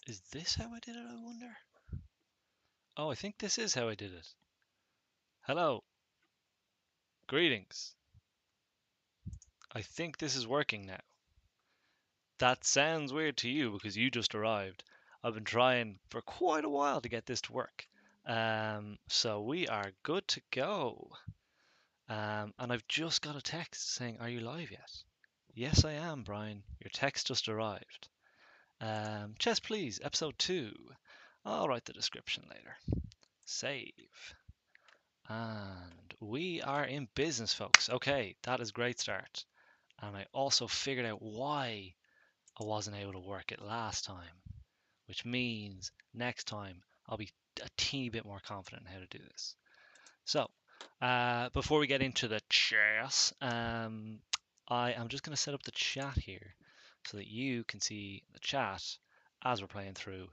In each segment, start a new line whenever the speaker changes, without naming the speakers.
Is this how I did it, I wonder? Oh, I think this is how I did it. Hello. Greetings. I think this is working now. That sounds weird to you because you just arrived. I've been trying for quite a while to get this to work. So we are good to go. And I've just got a text saying, "Are you live yet?" Yes, I am, Brian. Your text just arrived. Chess Please, episode 2. I'll write the description later. Save. And we are in business, folks. Okay, that is a great start. And I also figured out why I wasn't able to work it last time, which means next time I'll be a teeny bit more confident in how to do this. So, before we get into the chess, I am just going to set up the chat here so that you can see the chat as we're playing through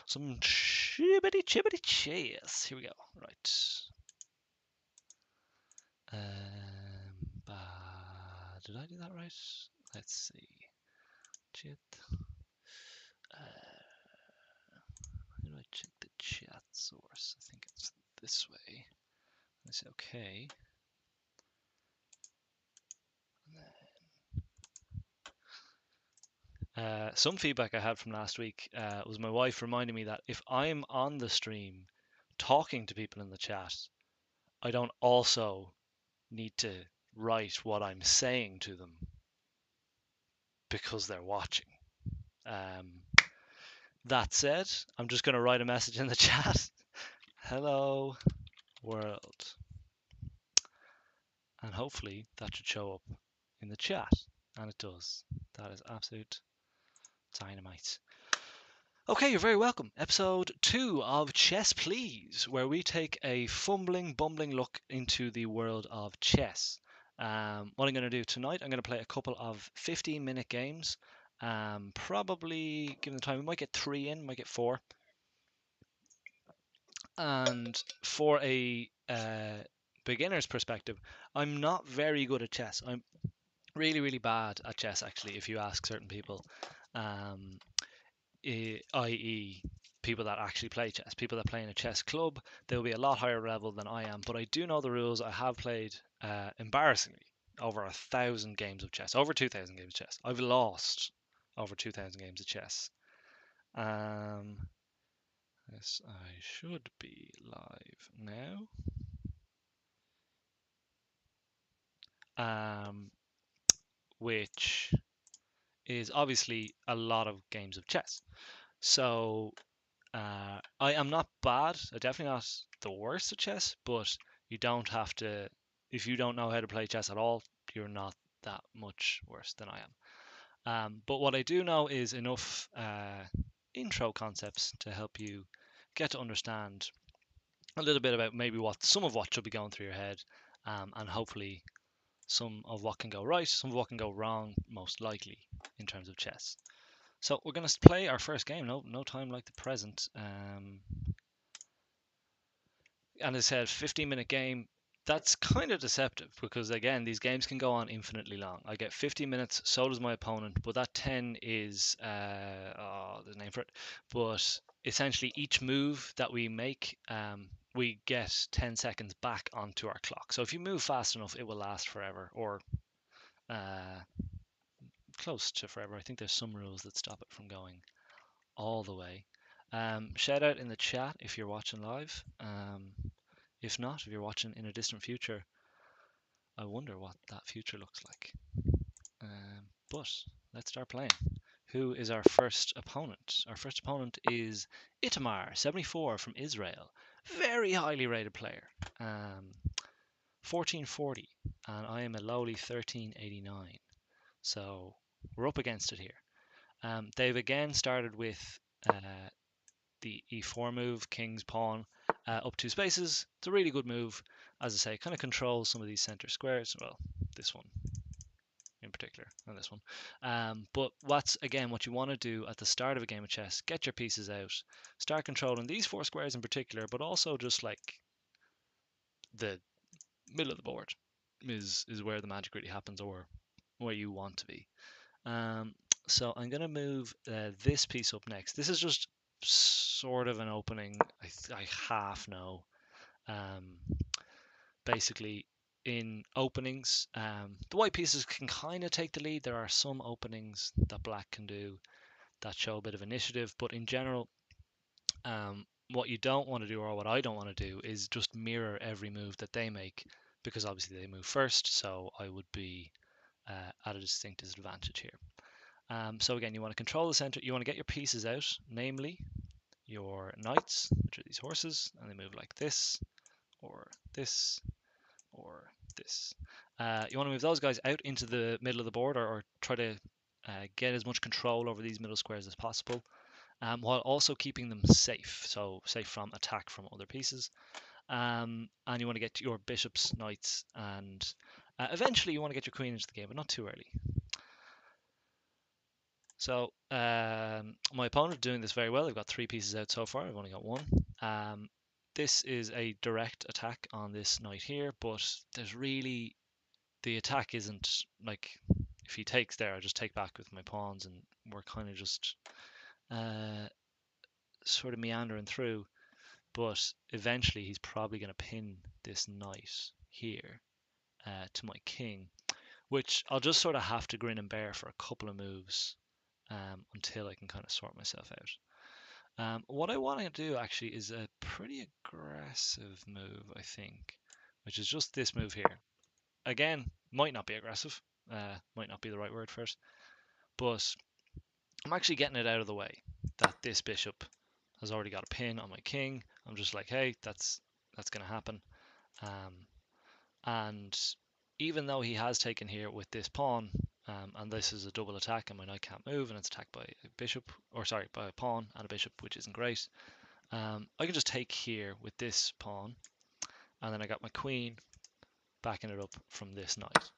some chibbity chibbity chess. Here we go. Right. Did I do that right? Let's see. Chat. How do I check the chat source? I think it's this way. I say okay. Some feedback I had from last week was my wife reminding me that if I'm on the stream talking to people in the chat, I don't also need to write what I'm saying to them because they're watching. Um, that said, I'm just going to write a message in the chat. Hello, world. And hopefully that should show up in the chat. And it does. That is absolute dynamite. Okay, you're very welcome. Episode 2 of Chess Please, where we take a fumbling, bumbling look into the world of chess. What I'm going to do tonight, I'm going to play a couple of 15-minute games. Probably, given the time, we might get 3 in, might get 4. And for a beginner's perspective, I'm not very good at chess. I'm really, really bad at chess, actually, if you ask certain people. Um, i.e., people that actually play chess, people that play in a chess club, they'll be a lot higher level than I am. But I do know the rules. I have played embarrassingly over 1,000 games of chess, over 2,000 games of chess. I've lost over 2,000 games of chess. Yes, I should be live now. Which is obviously a lot of games of chess. So I am not bad. I'm definitely not the worst at chess, but you don't have to. If you don't know how to play chess at all, you're not that much worse than I am. But what I do know is enough intro concepts to help you get to understand a little bit about maybe what some of what should be going through your head, and hopefully some of what can go right, some of what can go wrong, most likely in terms of chess. So we're going to play our first game. No time like the present. And as I said, 15-minute game. That's kind of deceptive because again, these games can go on infinitely long. I get 50 minutes, so does my opponent, but that 10 is there's a name for it. But essentially, each move that we make, we get 10 seconds back onto our clock. So if you move fast enough, it will last forever, or uh, close to forever. I think there's some rules that stop it from going all the way. Shout out in the chat if you're watching live. If not, if you're watching in a distant future, I wonder what that future looks like. But let's start playing. Who is our first opponent? Our first opponent is Itamar, 74 from Israel. Very highly rated player. 1440, and I am a lowly 1389. So we're up against it here. They've again started with the e4 move, king's pawn, up 2 spaces. It's a really good move. As I say, kind of controls some of these center squares. Well, this one in particular, and this one. But what you want to do at the start of a game of chess, get your pieces out, start controlling these 4 squares in particular, but also just like the middle of the board is where the magic really happens, or where you want to be. So I'm going to move this piece up next. This is just sort of an opening. I half know. Um, Basically, in openings, the white pieces can kind of take the lead. There are some openings that black can do that show a bit of initiative, but in general, what you don't want to do, or what I don't want to do, is just mirror every move that they make, because obviously they move first, so I would be at a distinct disadvantage here. So again, you want to control the center. You want to get your pieces out, namely your knights, which are these horses, and they move like this, or this, or this. You want to move those guys out into the middle of the board, or try to get as much control over these middle squares as possible, while also keeping them safe, so safe from attack from other pieces. And you want to get your bishops, knights, and eventually you want to get your queen into the game, but not too early. So my opponent is doing this very well. They've got 3 pieces out so far. I've only got 1. This is a direct attack on this knight here, but there's really, the attack isn't like, if he takes there, I just take back with my pawns, and we're kind of just sort of meandering through. But eventually he's probably going to pin this knight here to my king, which I'll just sort of have to grin and bear for a couple of moves until I can kind of sort myself out. What I want to do actually is a pretty aggressive move, I think, which is just this move here. Again, might not be aggressive, might not be the right word for it, but I'm actually getting it out of the way that this bishop has already got a pin on my king. I'm just like, hey, that's going to happen. And even though he has taken here with this pawn, and this is a double attack, and my knight can't move, and it's attacked by a bishop, or sorry, by a pawn and a bishop, which isn't great. I can just take here with this pawn, and then I got my queen backing it up from this knight,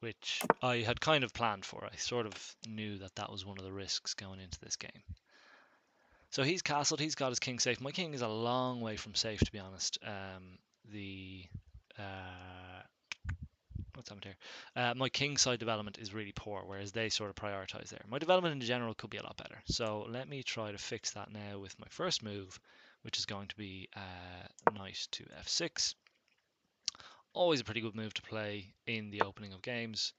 which I had kind of planned for. I sort of knew that that was one of the risks going into this game. So he's castled, he's got his king safe. My king is a long way from safe, to be honest. What's happened here? My king side development is really poor, whereas they sort of prioritize there. My development in general could be a lot better. So let me try to fix that now with my first move, which is going to be knight to f6. Always a pretty good move to play in the opening of games.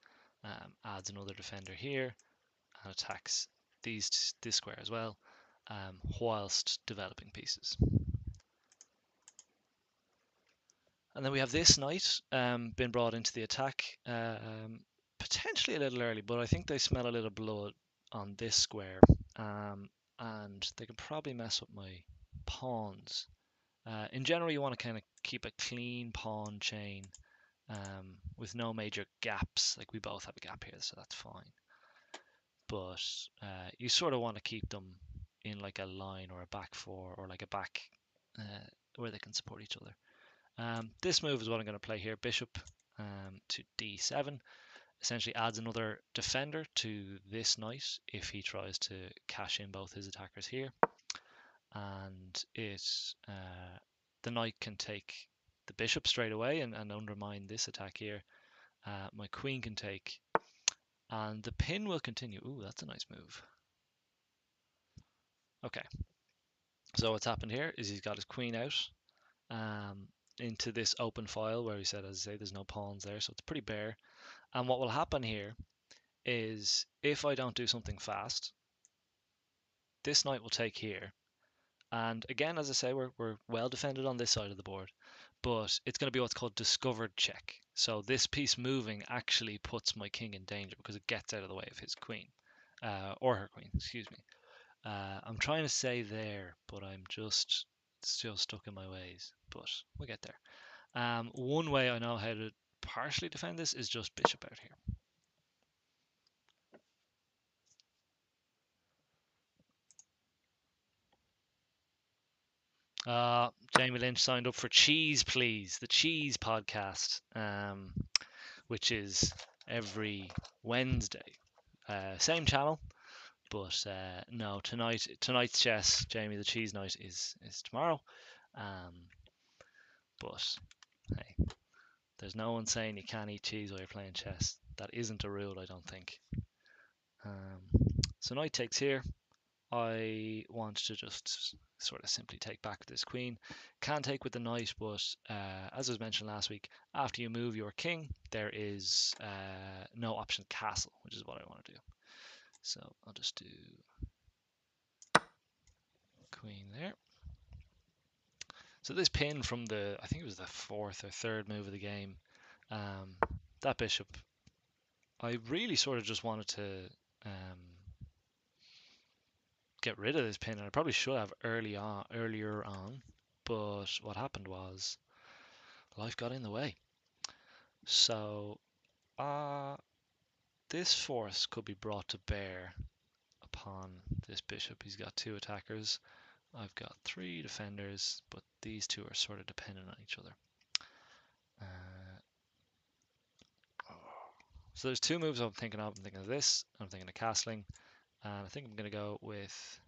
Adds another defender here and attacks this square as well, whilst developing pieces. And then we have this knight been brought into the attack, potentially a little early, but I think they smell a little blood on this square, and they can probably mess up my pawns. In general, you want to kind of keep a clean pawn chain with no major gaps. Like, we both have a gap here, so that's fine. But you sort of want to keep them in like a line or a back four, or like a back where they can support each other. This move is what I'm going to play here. Bishop to d7 essentially adds another defender to this knight if he tries to cash in both his attackers here. And the knight can take the bishop straight away and undermine this attack here. My queen can take, and the pin will continue. Ooh, that's a nice move. Okay, so what's happened here is he's got his queen out into this open file where he said, as I say, there's no pawns there, so it's pretty bare. And what will happen here is, if I don't do something fast, this knight will take here. And again, as I say, we're well defended on this side of the board, but it's going to be what's called discovered check. So this piece moving actually puts my king in danger because it gets out of the way of his queen, or her queen, excuse me. I'm trying to say there, but I'm just still stuck in my ways, but we'll get there. One way I know how to partially defend this is just bishop out here. Jamie Lynch signed up for Cheese Please, the Cheese podcast, which is every Wednesday. Same channel, but no, tonight's chess, Jamie, the cheese night is tomorrow. But hey, there's no one saying you can't eat cheese while you're playing chess. that isn't a rule, I don't think. So knight takes here. I want to just sort of simply take back this queen. Can take with the knight, but as was mentioned last week, after you move your king, there is no option castle, which is what I want to do. So I'll just do queen there. So this pin from the, I think it was the fourth or third move of the game, that bishop, I really sort of just wanted to get rid of this pin, and I probably should have earlier on, but what happened was life got in the way. So this force could be brought to bear upon this bishop. He's got two attackers. I've got three defenders, but these two are sort of dependent on each other. So there's two moves I'm thinking of. I'm thinking of this, I'm thinking of castling, and I think I'm going to go with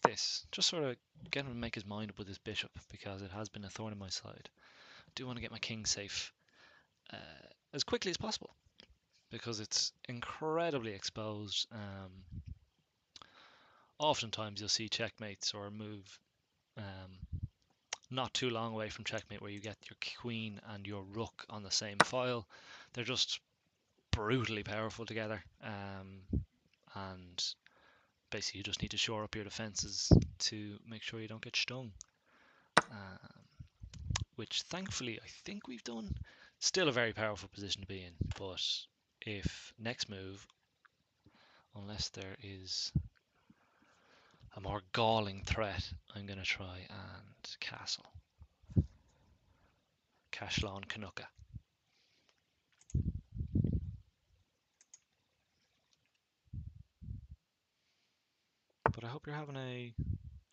this. Just sort of get him to make his mind up with this bishop, because it has been a thorn in my side. I do want to get my king safe as quickly as possible, because it's incredibly exposed. Oftentimes you'll see checkmates or a move not too long away from checkmate where you get your queen and your rook on the same file. They're just brutally powerful together, and basically you just need to shore up your defenses to make sure you don't get stung, which thankfully I think we've done. Still a very powerful position to be in, but if next move, unless there is a more galling threat, I'm going to try and castle. Cashlán Canucka. But I hope you're having a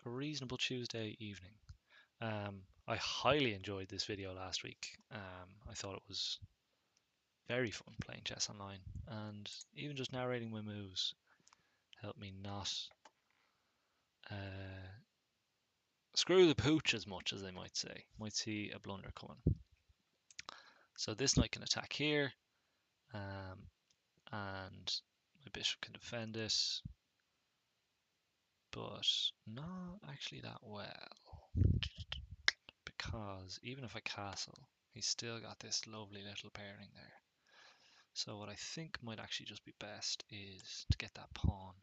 reasonable Tuesday evening. I highly enjoyed this video last week. I thought it was very fun playing chess online, and even just narrating my moves helped me not screw the pooch as much, as they might say. Might see a blunder coming. So this knight can attack here, and my bishop can defend this, but not actually that well, because even if I castle, he's still got this lovely little pairing there. So what I think might actually just be best is to get that pawn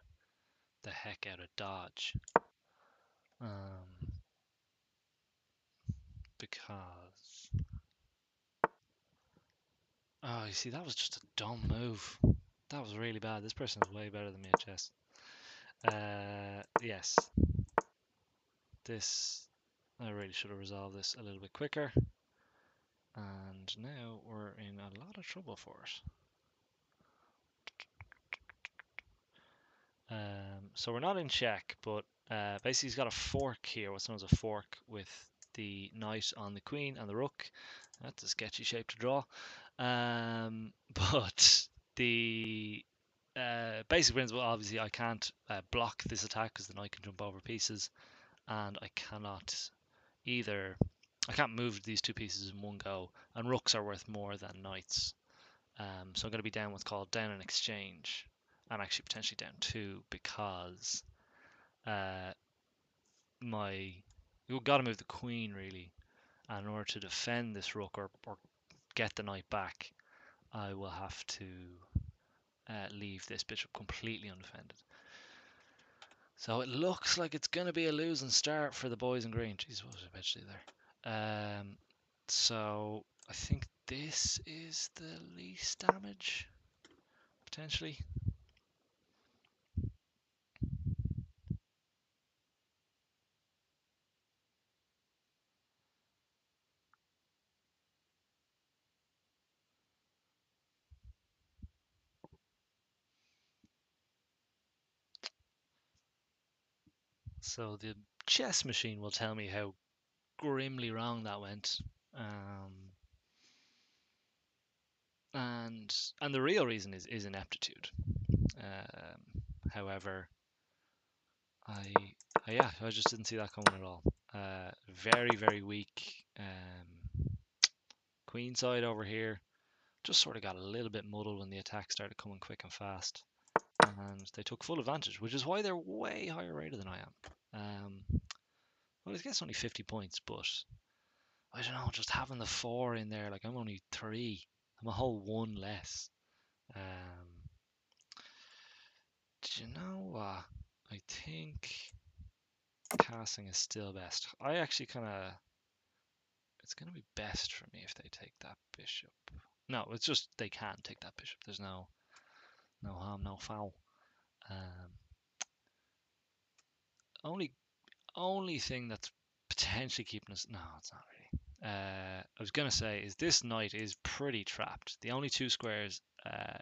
the heck out of dodge, because oh, you see, that was just a dumb move. That was really bad. This person is way better than me at chess. Yes, this, I really should have resolved this a little bit quicker, and now we're in a lot of trouble for it. So we're not in check, but basically he's got a fork here, what's known as a fork, with the knight on the queen and the rook. That's a sketchy shape to draw. But the basic principle, obviously, I can't block this attack because the knight can jump over pieces, and I can't move these two pieces in one go, and rooks are worth more than knights. So I'm going to be down what's called down in exchange, and actually potentially down two, because you've got to move the queen really, and in order to defend this rook or get the knight back, I will have to leave this bishop completely undefended. So it looks like it's going to be a losing start for the boys in green. Jeez, what was I eventually there? So I think this is the least damage, potentially. So the chess machine will tell me how grimly wrong that went. And the real reason is ineptitude. However, I just didn't see that coming at all. Very, very weak queen side over here. just sort of got a little bit muddled when the attack started coming quick and fast, and they took full advantage, which is why they're way higher rated than I am. Well, I guess only 50 points, but I don't know, just having the 4 in there, like I'm only 3. I'm a whole 1 less. Do you know what? I think casting is still best. I actually kind of. It's going to be best for me if they take that bishop. No, it's just they can take that bishop. There's no harm, no foul. Um, only thing that's potentially keeping us. No, it's not really. I was gonna say is this knight is pretty trapped. The only 2 squares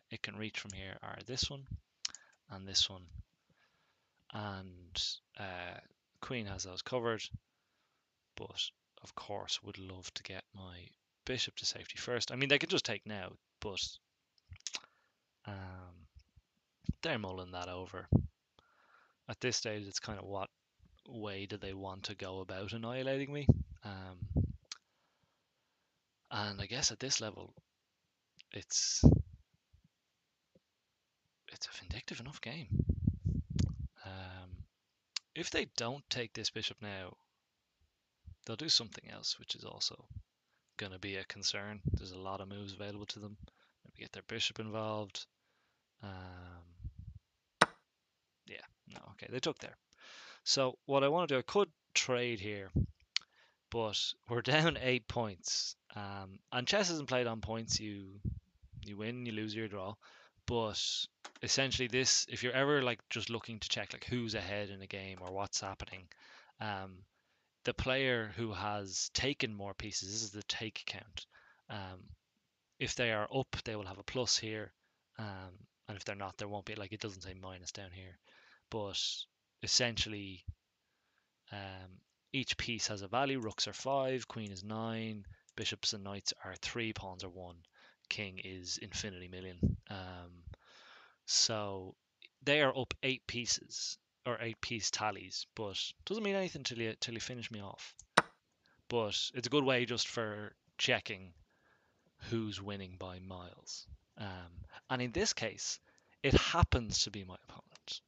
it can reach from here are this one and this one, and queen has those covered. But of course, would love to get my bishop to safety first. I mean, they could just take now, but um, they're mulling that over. At this stage, it's kind of what way do they want to go about annihilating me? And I guess at this level, it's a vindictive enough game. If they don't take this bishop now, they'll do something else, which is also going to be a concern. There's a lot of moves available to them. Maybe get their bishop involved. Yeah, no, okay, they took there. So what I want to do, I could trade here, but we're down 8 points. And chess isn't played on points. You win, you lose, you draw. But essentially, this, if you're ever like just looking to check like who's ahead in a game or what's happening, the player who has taken more pieces, this is the take count. If they are up, they will have a plus here, and if they're not, there won't be, like, it doesn't say minus down here. But essentially, each piece has a value. Rooks are 5, queen is 9, bishops and knights are 3, pawns are 1, king is infinity million. So they are up 8 pieces, or 8-piece tallies, but doesn't mean anything till you finish me off. But it's a good way just for checking who's winning by miles. And in this case, it happens to be my opponent.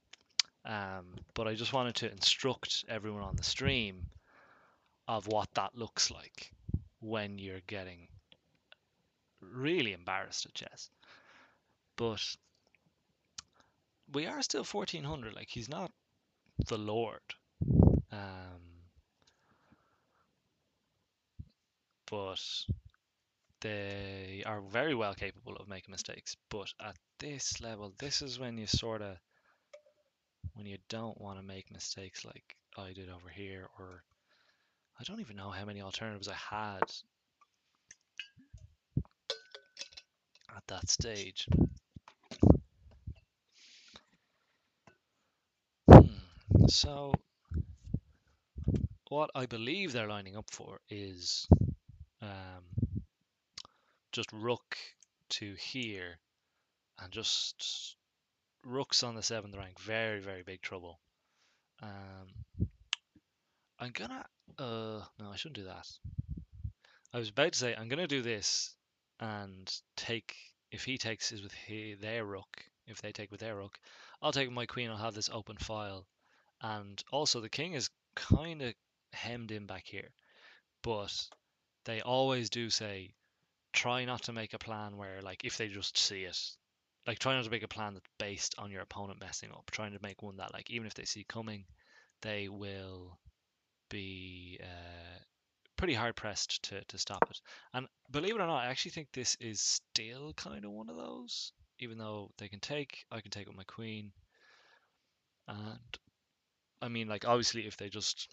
But I just wanted to instruct everyone on the stream of what that looks like when you're getting really embarrassed at chess. But we are still 1400. Like, he's not the Lord. But they are very well capable of making mistakes. But at this level, this is when you when you don't want to make mistakes like I did over here, or I don't even know how many alternatives I had at that stage. So what I believe they're lining up for is just rook to here, and just rooks on the 7th rank. Very, very big trouble. I'm gonna no, I shouldn't do that. I was about to say I'm gonna do this and take, if he takes his with their rook, if they take with their rook, I'll take my queen. I'll have this open file, and also the king is kind of hemmed in back here. But they always do say try not to make a plan where, like, if they just see it, like, try not to make a plan that's based on your opponent messing up. Trying to make one that, like, even if they see coming, they will be pretty hard pressed to stop it. And believe it or not, I actually think this is still kind of one of those. Even though they can take, I can take with my queen. And I mean, like, obviously, if they just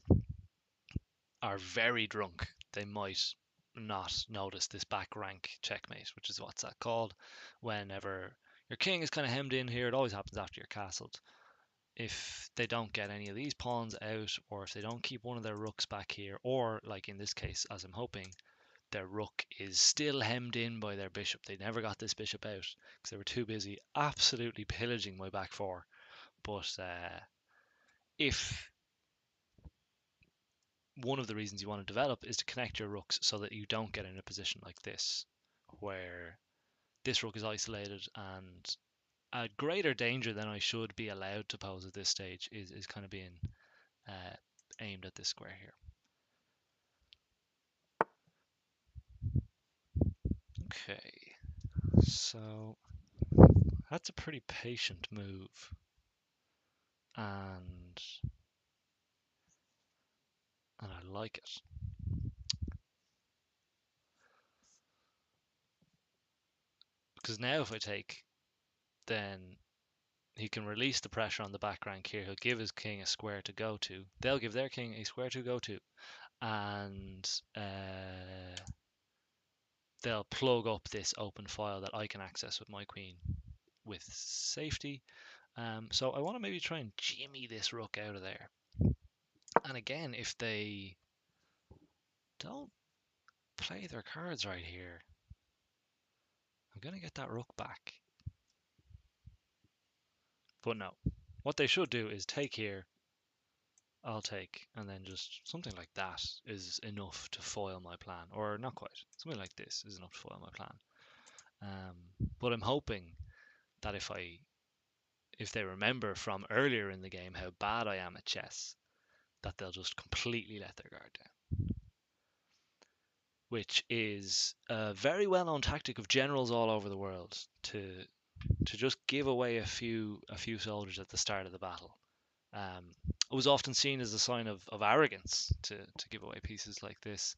are very drunk, they might not notice this back rank checkmate, which is what's that called. Whenever your king is kind of hemmed in here, it always happens after you're castled. If they don't get any of these pawns out, or if they don't keep one of their rooks back here, or like in this case, as I'm hoping, their rook is still hemmed in by their bishop. They never got this bishop out because they were too busy absolutely pillaging my back 4. But if one of the reasons you want to develop is to connect your rooks so that you don't get in a position like this, where this rook is isolated, and a greater danger than I should be allowed to pose at this stage is kind of being uh, aimed at this square here. Okay, so that's a pretty patient move, and I like it. Because now if I take, then he can release the pressure on the back rank here. He'll give his king a square to go to. They'll give their king a square to go to, and they'll plug up this open file that I can access with my queen with safety. So I want to maybe try and jimmy this rook out of there. And again, if they don't play their cards right here, I'm going to get that rook back. But no. What they should do is take here, I'll take, and then just something like that is enough to foil my plan. Or not quite. Something like this is enough to foil my plan. But I'm hoping that if they remember from earlier in the game how bad I am at chess, that they'll just completely let their guard down. Which is a very well-known tactic of generals all over the world, to just give away a few soldiers at the start of the battle. It was often seen as a sign of arrogance to give away pieces like this,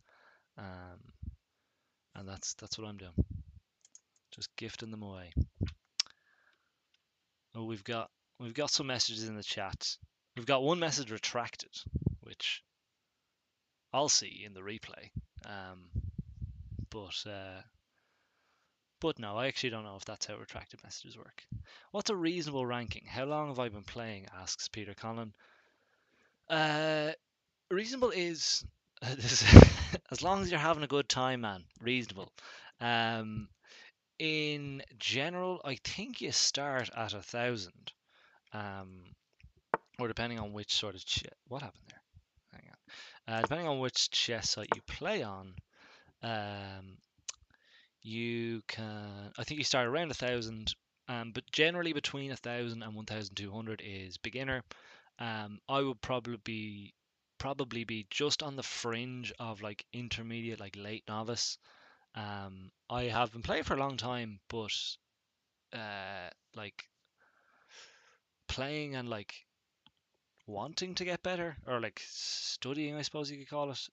and that's what I'm doing, just gifting them away. Oh, we've got some messages in the chat. We've got one message retracted, which I'll see in the replay. But no, I actually don't know if that's how retracted messages work. What's a reasonable ranking? How long have I been playing? Asks Peter Conlon. Reasonable is as long as you're having a good time, man. Reasonable. In general, I think you start at 1,000, or depending on which sort of what happened there? Hang on. Depending on which chess site you play on, you can. I think you start around 1,000, but generally between 1,000 and 1,200 is beginner. I would probably be just on the fringe of like intermediate, like late novice. I have been playing for a long time, but like playing and like wanting to get better, or like studying, I suppose you could call it.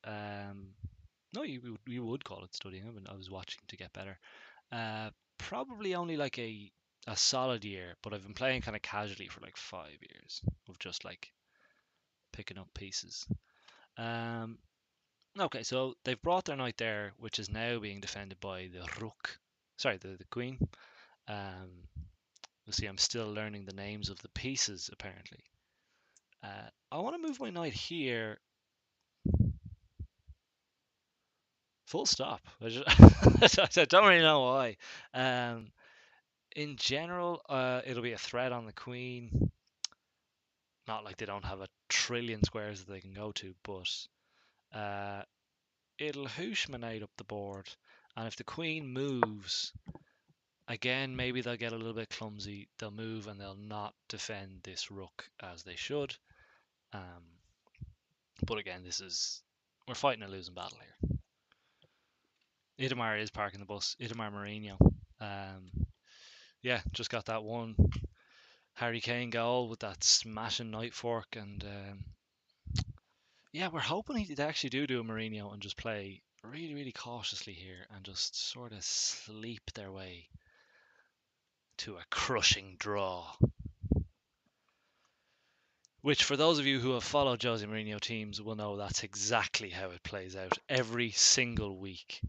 No, you would call it studying. I was watching to get better. Probably only like a solid year, but I've been playing kind of casually for like 5 years of just like picking up pieces. Okay, so they've brought their knight there, which is now being defended by the rook. Sorry, the queen. You'll see I'm still learning the names of the pieces, apparently. I want to move my knight here. Full stop. I don't really know why. In general, it'll be a threat on the queen. Not like they don't have a trillion squares that they can go to, but it'll hoosh my knight up the board. And if the queen moves, again, maybe they'll get a little bit clumsy. They'll move and they'll not defend this rook as they should. But again, we're fighting a losing battle here. Itamar is parking the bus. Itamar Marino. Yeah, just got that one Harry Kane goal with that smashing knight fork, and yeah, we're hoping they actually do a Mourinho and just play really, really cautiously here and just sort of sleep their way to a crushing draw. Which, for those of you who have followed Jose Mourinho teams, will know that's exactly how it plays out every single week,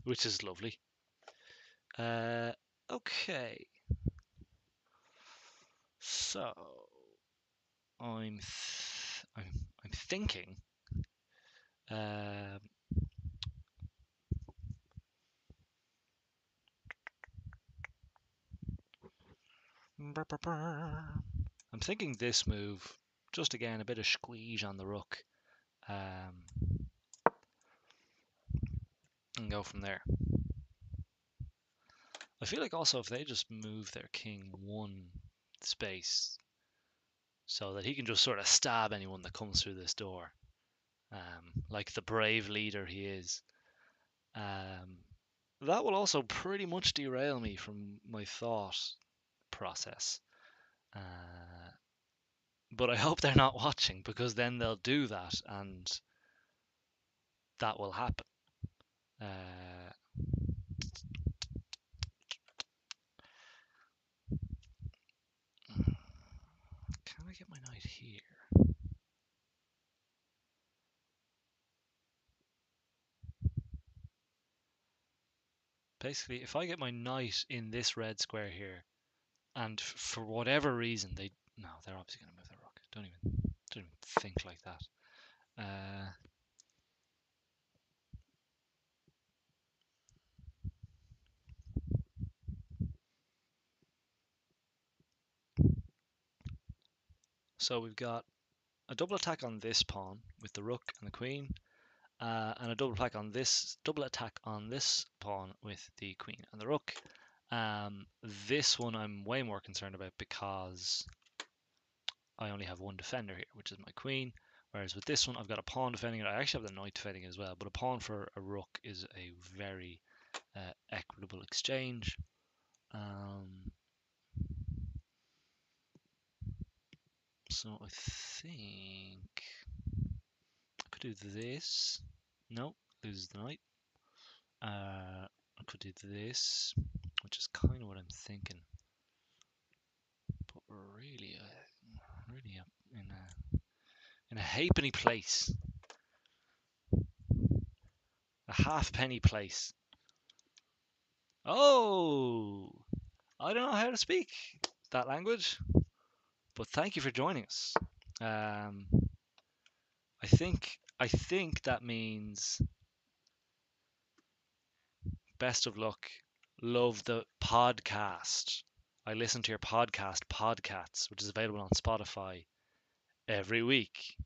which is lovely. Okay, so I'm thinking. I'm thinking this move, just again a bit of squeeze on the rook, and go from there. I feel like also if they just move their king one space so that he can just sort of stab anyone that comes through this door, like the brave leader he is, that will also pretty much derail me from my thought process. But I hope they're not watching, because then they'll do that and that will happen. Can I get my knight here? Basically, if I get my knight in this red square here, and for whatever reason no, they're obviously going to move their rook. Don't even think like that. So we've got a double attack on this pawn with the rook and the queen, and a double attack on this pawn with the queen and the rook. This one I'm way more concerned about because I only have one defender here, which is my queen. Whereas with this one, I've got a pawn defending it. I actually have the knight defending it as well, but a pawn for a rook is a very equitable exchange. So I think I could do this. No, loses the knight. I could do this, which is kind of what I'm thinking. But we're really, in a halfpenny place, a halfpenny place. Oh, I don't know how to speak that language, but thank you for joining us. I think that means best of luck. Love the podcast. I listen to your podcast, Podcats, which is available on Spotify every week.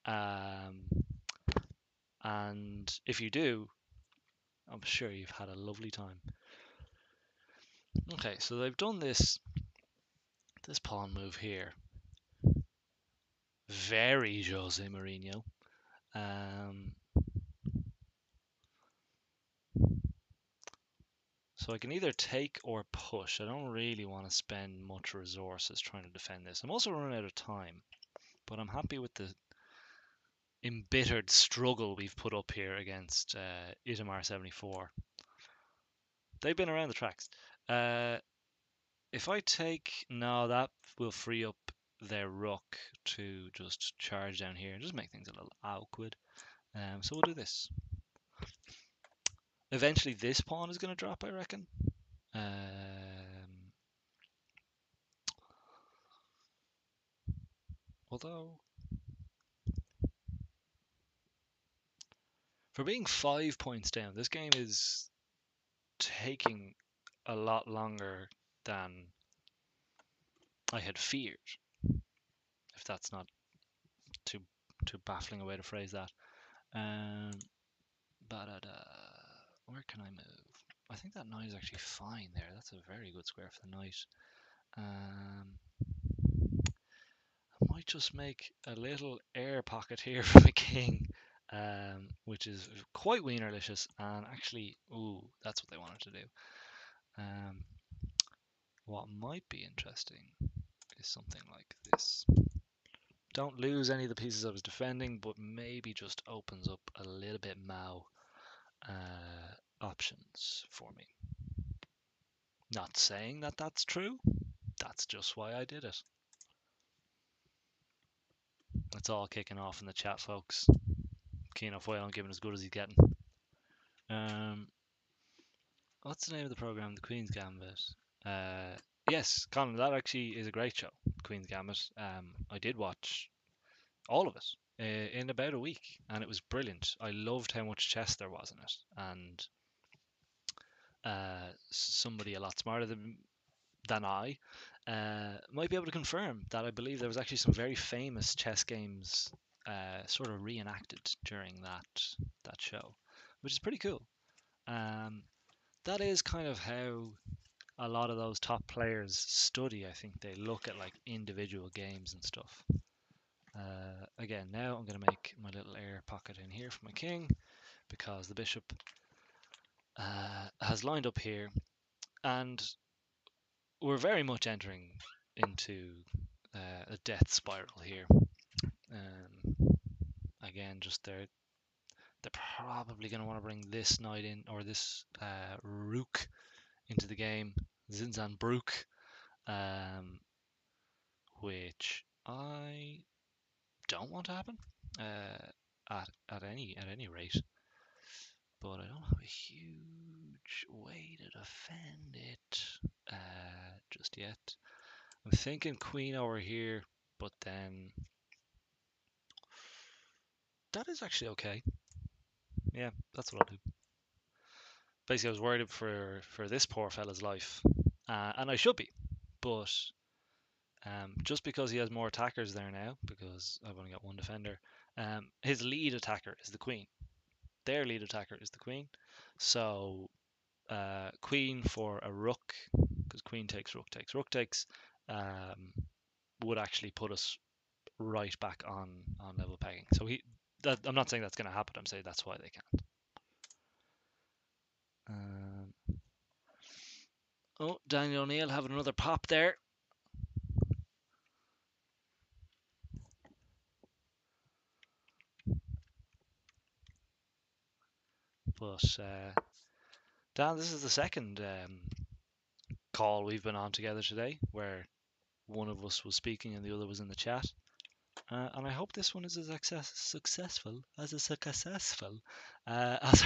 And if you do, I'm sure you've had a lovely time. Okay, so they've done this pawn move here. Very Jose Mourinho. So I can either take or push. I don't really want to spend much resources trying to defend this. I'm also running out of time, but I'm happy with the embittered struggle we've put up here against Itamar74. They've been around the tracks. If I take... No, that will free up their rook to just charge down here and just make things a little awkward. So we'll do this. Eventually this pawn is going to drop, I reckon. Although, for being 5 points down, this game is taking a lot longer than I had feared. If that's not too baffling a way to phrase that. Where can I move? I think that knight is actually fine there. That's a very good square for the knight. I might just make a little air pocket here for the king, which is quite wienerlicious, and actually, ooh, that's what they wanted to do. What might be interesting is something like this. Don't lose any of the pieces I was defending, but maybe just opens up a little bit Mao options for me. Not saying that that's true, that's just why I did it. It's all kicking off in the chat, folks. Keen off Whale giving as good as he's getting. What's the name of the program? The Queen's Gambit. Yes, Colin, that actually is a great show, Queen's Gambit. I did watch all of it in about a week, and it was brilliant. I loved how much chess there was in it, and somebody a lot smarter than I might be able to confirm that I believe there was actually some very famous chess games sort of reenacted during that show, which is pretty cool. That is kind of how a lot of those top players study. I think they look at like individual games and stuff. Again, now I'm going to make my little air pocket in here for my king because the bishop has lined up here, and we're very much entering into a death spiral here. Again, just they're probably going to want to bring this knight in, or this rook into the game, Zinzanbruk, which I don't want to happen at any rate. But I don't have a huge way to defend it just yet. I'm thinking queen over here, but then that is actually okay. Yeah, that's what I'll do. Basically, I was worried for this poor fella's life, and I should be, but just because he has more attackers there now, because I've only got one defender, his lead attacker is the queen. Their lead attacker is the queen. So queen for a rook, because queen takes, rook takes, would actually put us right back on level pegging. So I'm not saying that's going to happen. I'm saying that's why they can't. Oh, Daniel O'Neill having another pop there. But Dan, this is the second call we've been on together today, where one of us was speaking and the other was in the chat. And I hope this one is as successful as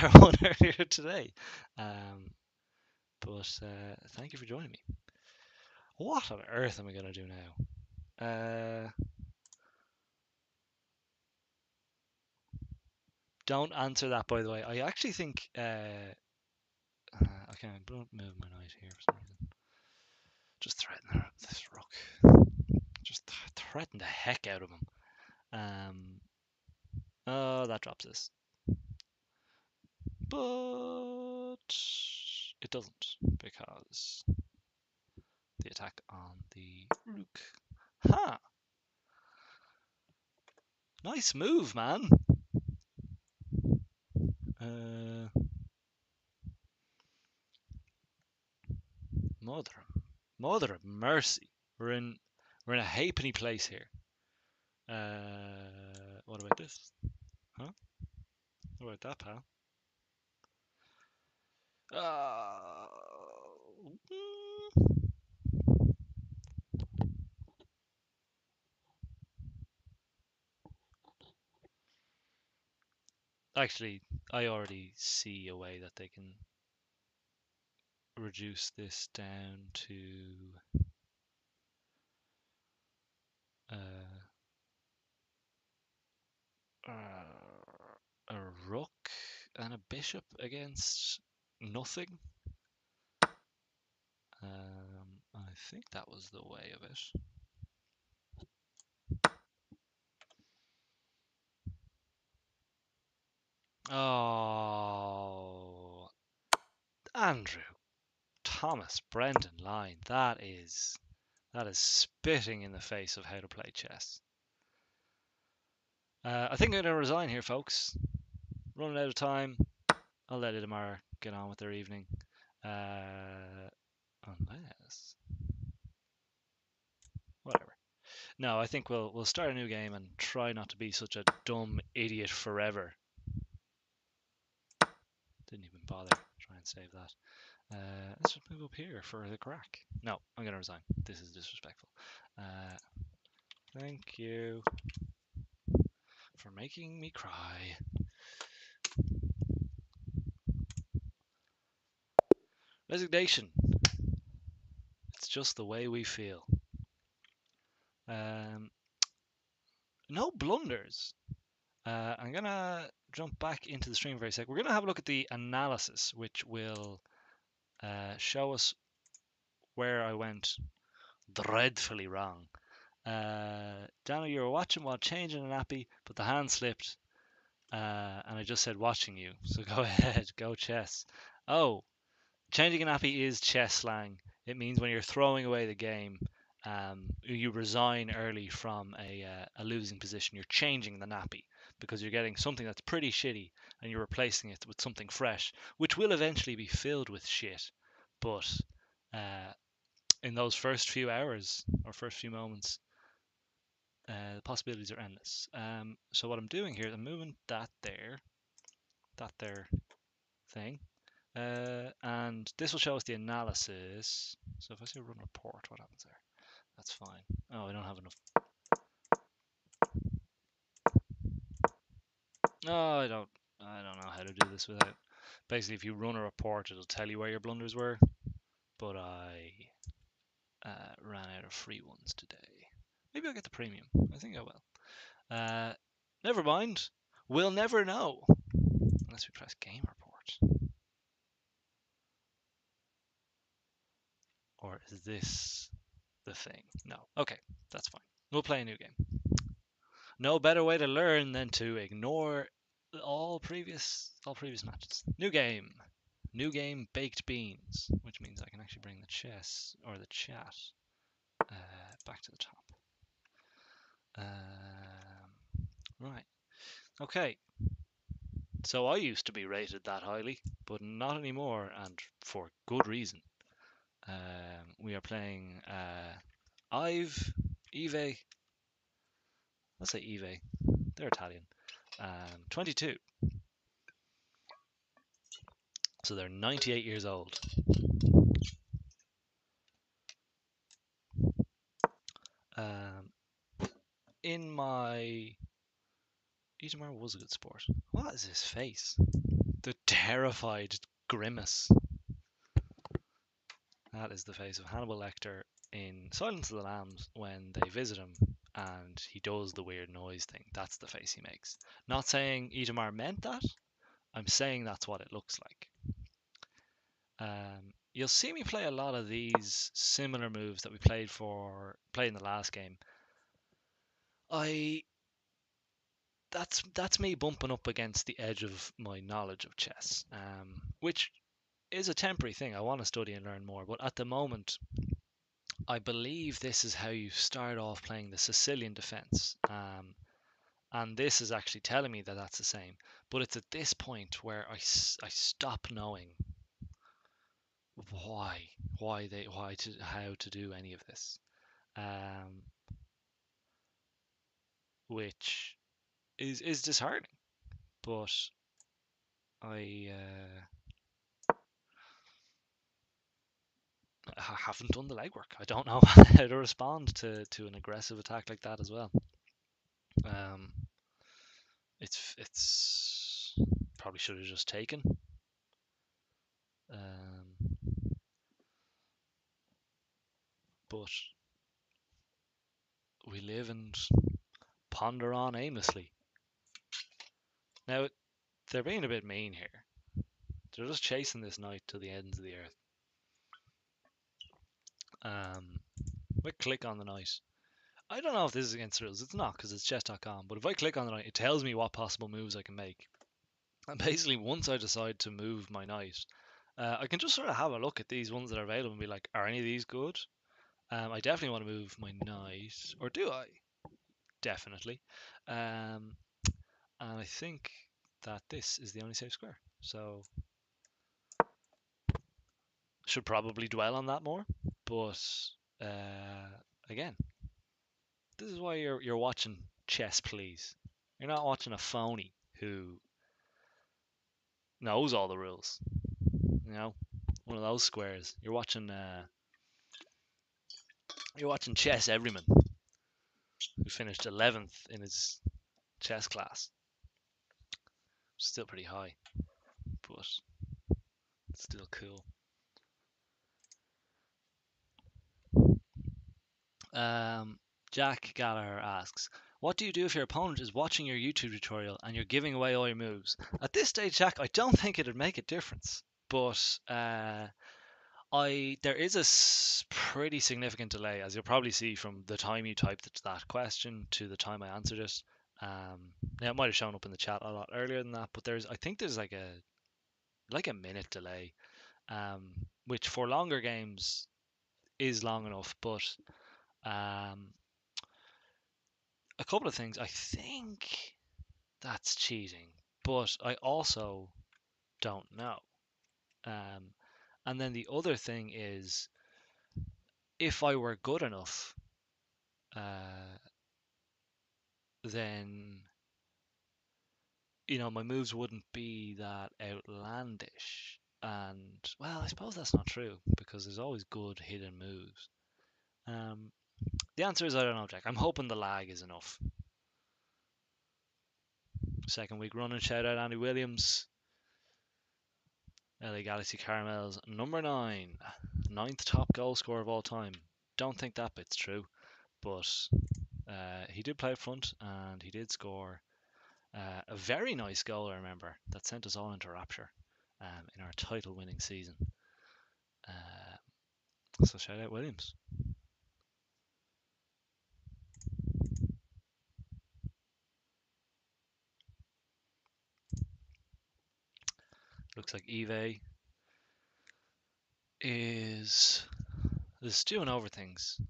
our one earlier today. But thank you for joining me. What on earth am I going to do now? Don't answer that, by the way. I actually think. Okay, I don't move my knight here for some reason. Just threaten this rook. Just threaten the heck out of him. Oh, that drops this. But it doesn't, because the attack on the rook. Ha! Nice move, man. Mother of mercy. We're in a halfpenny place here. What about this? Huh? What about that, pal? Actually, I already see a way that they can reduce this down to a rook and a bishop against nothing. I think that was the way of it. Oh, Andrew Thomas Brendan Line, that is spitting in the face of how to play chess. I think I'm going to resign here, folks. Running out of time. I'll let Idamar get on with their evening. Unless... whatever. No, I think we'll start a new game and try not to be such a dumb idiot forever. Didn't even bother. Try and save that. Let's just move up here for the crack. No, I'm going to resign. This is disrespectful. Thank you for making me cry. Resignation. It's just the way we feel. No blunders. I'm going to jump back into the stream for a sec. We're going to have a look at the analysis, which will show us where I went dreadfully wrong. Daniel, you were watching while changing a nappy, but the hand slipped, and I just said watching you. So go ahead, go chess. Oh, changing a nappy is chess slang. It means when you're throwing away the game, you resign early from a losing position. You're changing the nappy because you're getting something that's pretty shitty and you're replacing it with something fresh, which will eventually be filled with shit. But uh, in those first few hours or first few moments, the possibilities are endless. So what I'm doing here is I'm moving that there thing, and this will show us the analysis. So if I say run report, what happens there? That's fine. Oh, I don't have enough. No, I don't know how to do this without. Basically, if you run a report, it'll tell you where your blunders were. But I ran out of free ones today. Maybe I'll get the premium. I think I will. Never mind. We'll never know unless we press game report. Or is this the thing? No. Okay, that's fine. We'll play a new game. No better way to learn than to ignore all previous matches. New game. New game baked beans, which means I can actually bring the chess or the chat back to the top. Right. Okay. So I used to be rated that highly, but not anymore, and for good reason. We are playing Eve. Let's say Eve. They're Italian. 22. So they're 98 years old. In my Itamar was a good sport. What is his face? The terrified grimace. That is the face of Hannibal Lecter in Silence of the Lambs when they visit him and he does the weird noise thing. That's the face he makes. Not saying Itamar meant that. I'm saying that's what it looks like. You'll see me play a lot of these similar moves that we played in the last game. That's me bumping up against the edge of my knowledge of chess, which is a temporary thing. I want to study and learn more, but at the moment, I believe this is how you start off playing the Sicilian defense, and this is actually telling me that that's the same. But it's at this point where I stop knowing how to do any of this, um, which is disheartening. But I haven't done the legwork. I don't know how to respond to an aggressive attack like that as well. Um, it's probably should have just taken. But we live and ponder on aimlessly. Now they're being a bit mean here. They're just chasing this knight to the ends of the earth. If I click on the knight, I don't know if this is against the rules. It's not because it's chess.com. But if I click on the knight, it tells me what possible moves I can make. And basically, once I decide to move my knight, I can just sort of have a look at these ones that are available and be like, are any of these good? I definitely want to move my knight, or do I? Definitely. And I think that this is the only safe square. So should probably dwell on that more. But again, this is why you're watching chess, please. You're not watching a phony who knows all the rules. You know, one of those squares. You're watching chess everyman who finished 11th in his chess class. Still pretty high, but still cool. Jack Gallagher asks, what do you do if your opponent is watching your YouTube tutorial and you're giving away all your moves? At this stage, Jack, I don't think it'd make a difference. But there is a pretty significant delay, as you'll probably see from the time you typed that question to the time I answered it. Now it might have shown up in the chat a lot earlier than that, but I think there's like a minute delay, which for longer games is long enough. But um, a couple of things. I think that's cheating, but I also don't know. Um, and then the other thing is, if I were good enough, uh, then my moves wouldn't be that outlandish. And well, I suppose that's not true because there's always good hidden moves. Um, the answer is I don't know, Jack. I'm hoping the lag is enough. Second week running, shout out Andy Williams. LA Galaxy Caramels, number 9, ninth top goal scorer of all time. Don't think that bit's true, but he did play up front and he did score a very nice goal, I remember, that sent us all into rapture in our title winning season. So shout out Williams. Looks like Eve is stewing over things.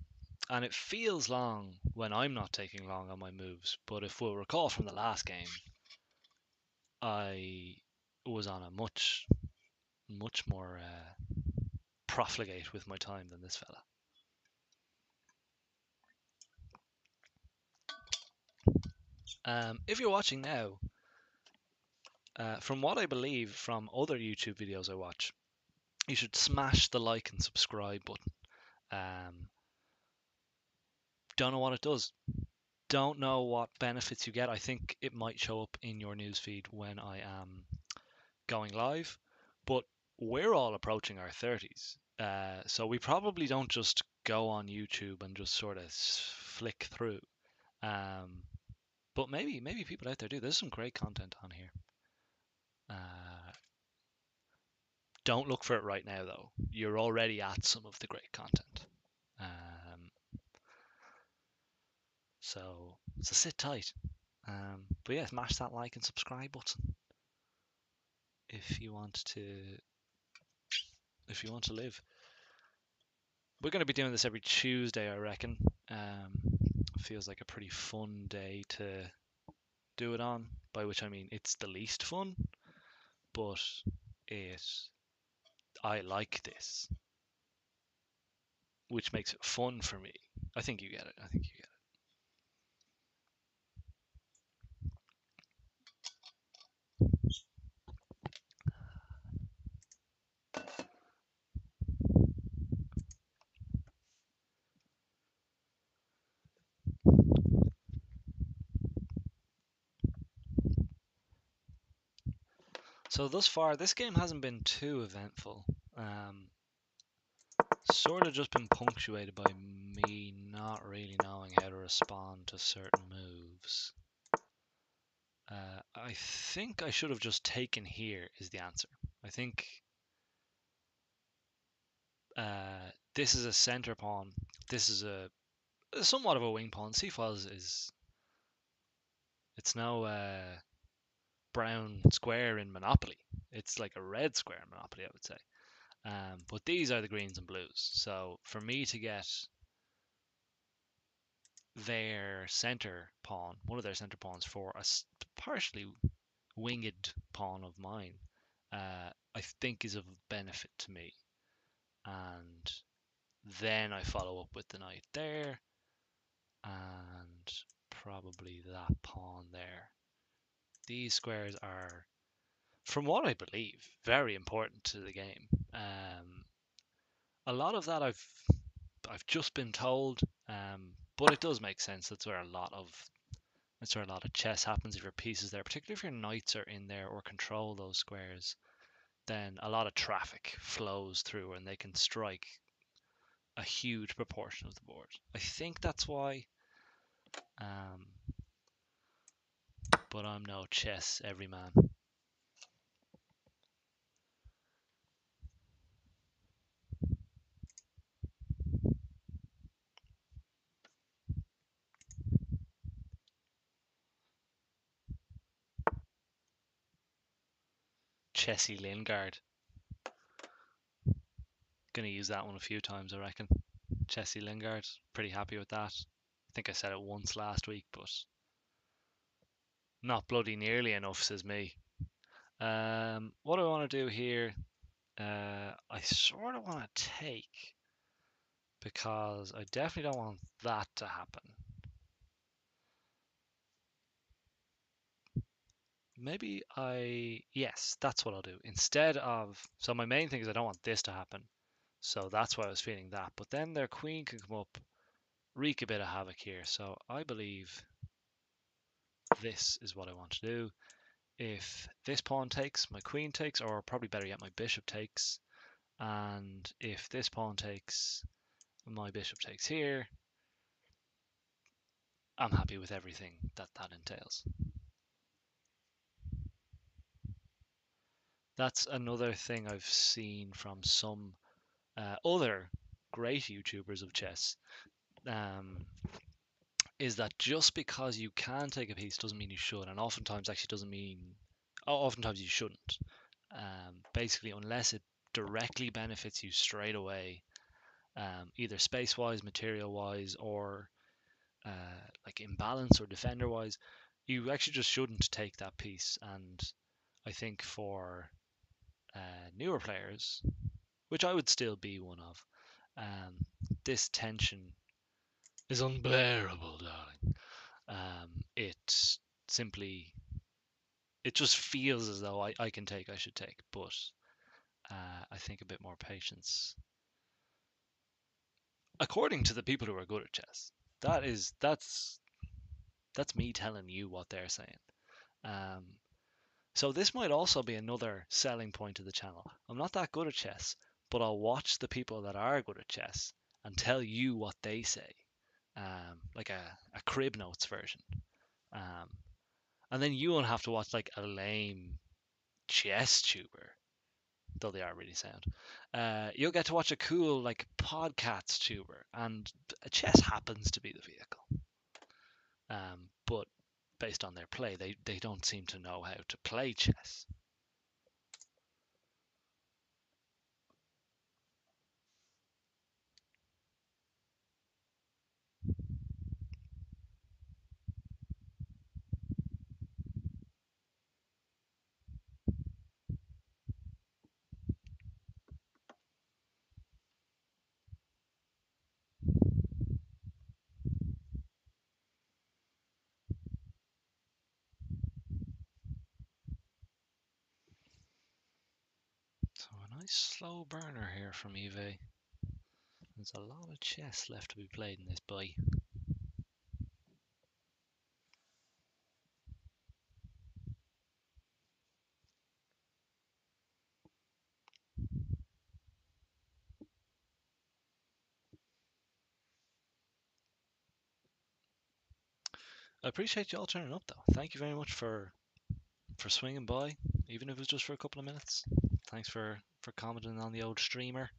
And it feels long when I'm not taking long on my moves. But if we'll recall from the last game, I was on a much, much more profligate with my time than this fella. If you're watching now, from what I believe from other YouTube videos I watch, you should smash the like and subscribe button. Don't know what it does. Don't know what benefits you get. I think it might show up in your newsfeed when I am going live, but we're all approaching our 30s. So we probably don't just go on YouTube and just sort of flick through. Um, but maybe people out there do. There's some great content on here. Don't look for it right now, though. You're already at some of the great content. Um, so sit tight. But yeah, smash that like and subscribe button if you want to live. We're going to be doing this every Tuesday, I reckon. Feels like a pretty fun day to do it on. By which I mean it's the least fun, but it I like this, which makes it fun for me. I think you get it. I think you get it. So thus far, this game hasn't been too eventful. Sort of just been punctuated by me not really knowing how to respond to certain moves. I think I should have just taken here is the answer. I think this is a center pawn. This is a somewhat of a wing pawn. C-file is it's no brown square in Monopoly. It's like a red square in Monopoly, I would say. But these are the greens and blues. So for me to get their center pawn, one of their center pawns for a partially winged pawn of mine, I think is of benefit to me. And then I follow up with the knight there, and probably that pawn there. These squares are, from what I believe, very important to the game. A lot of that I've just been told, but it does make sense. That's where a lot of chess happens if your pieces there, particularly if your knights are in there or control those squares. Then a lot of traffic flows through, and they can strike a huge proportion of the board. I think that's why. Um, but I'm no chess everyman. Chessy Lingard. Gonna use that one a few times, I reckon. Jesse Lingard. Pretty happy with that. I think I said it once last week, but not bloody nearly enough, says me. What do I want to do here? I sort of want to take because I definitely don't want that to happen. Maybe yes, that's what I'll do. Instead of, so my main thing is I don't want this to happen. So that's why I was feeling that. But then their queen can come up, wreak a bit of havoc here. So I believe this is what I want to do. If this pawn takes, my queen takes, or probably better yet, my bishop takes. And if this pawn takes, my bishop takes here. I'm happy with everything that that entails. That's another thing I've seen from some other great YouTubers of chess. Um, is that just because you can take a piece doesn't mean you should, and oftentimes actually doesn't mean. Oftentimes you shouldn't. Basically, unless it directly benefits you straight away, either space-wise, material-wise, or like imbalance or defender-wise, you actually just shouldn't take that piece. And I think for newer players, which I would still be one of, this tension is unbearable, darling. It simply, it just feels as though I can take, I should take, but I think a bit more patience. According to the people who are good at chess, that's me telling you what they're saying. Um, so this might also be another selling point of the channel. I'm not that good at chess, but I'll watch the people that are good at chess and tell you what they say, like a crib notes version. Um, and then you won't have to watch like a lame chess tuber, though they are really sound. You'll get to watch a cool like podcast tuber, and chess happens to be the vehicle. But based on their play, they don't seem to know how to play chess. So a nice slow burner here from Eve. There's a lot of chess left to be played in this boy. I appreciate you all turning up though. Thank you very much for swinging by, even if it was just for a couple of minutes. Thanks for commenting on the old streamer.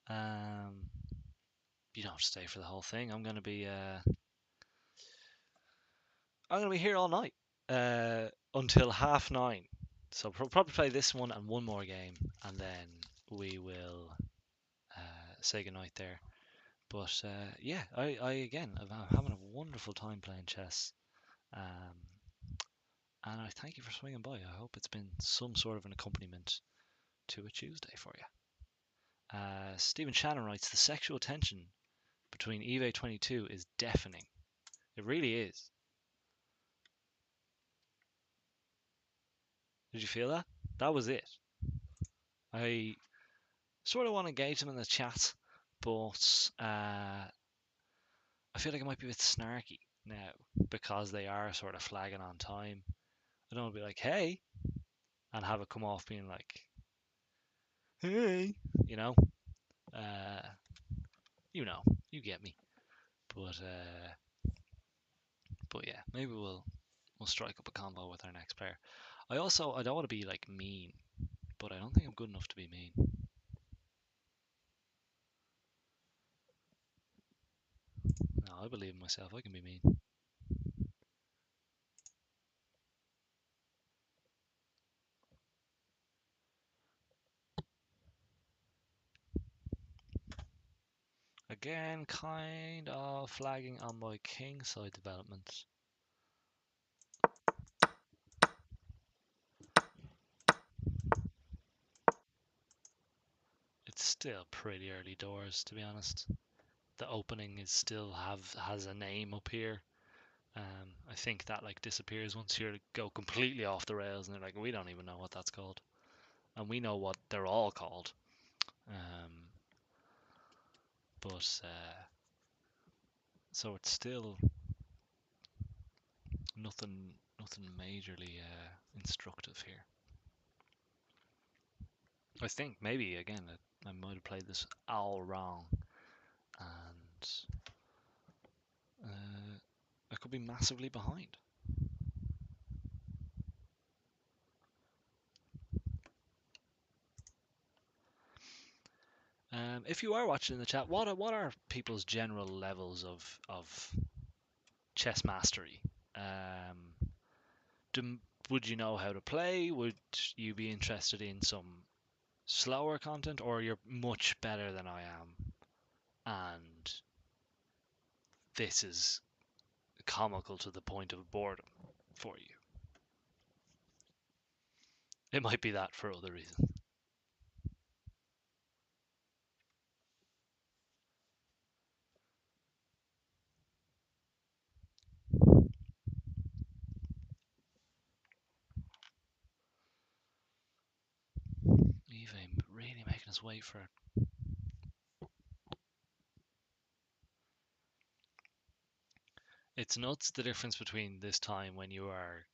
Um, you don't have to stay for the whole thing. I'm gonna be here all night until 9:30. So we'll probably play this one and one more game, and then we will say goodnight there. But yeah, I again, I'm having a wonderful time playing chess. Um, and I thank you for swinging by. I hope it's been some sort of an accompaniment to a Tuesday for you. Stephen Shannon writes, the sexual tension between Eve 22 is deafening. It really is. Did you feel that? That was it. I sort of want to engage them in the chat, but I feel like it might be a bit snarky now because they are sort of flagging on time. I don't want to be like, hey, and have it come off being like, hey, you know, uh, you know, you get me. But yeah, maybe we'll strike up a combo with our next player. I don't want to be like mean, but I don't think I'm good enough to be mean. No, I believe in myself. I can be mean. Again, kind of flagging on my king side development. It's still pretty early doors, to be honest. The opening is still has a name up here. I think that like disappears once you go completely off the rails, and they're like, we don't even know what that's called, and we know what they're all called. But so it's still nothing majorly instructive here. I think maybe again I might have played this all wrong, and I could be massively behind. If you are watching in the chat, what are people's general levels of chess mastery? Um, do, would you know how to play? Would you be interested in some slower content, or you're much better than I am, and this is comical to the point of boredom for you? It might be that for other reasons. Eve really making us wait for it. It's nuts the difference between this time when you are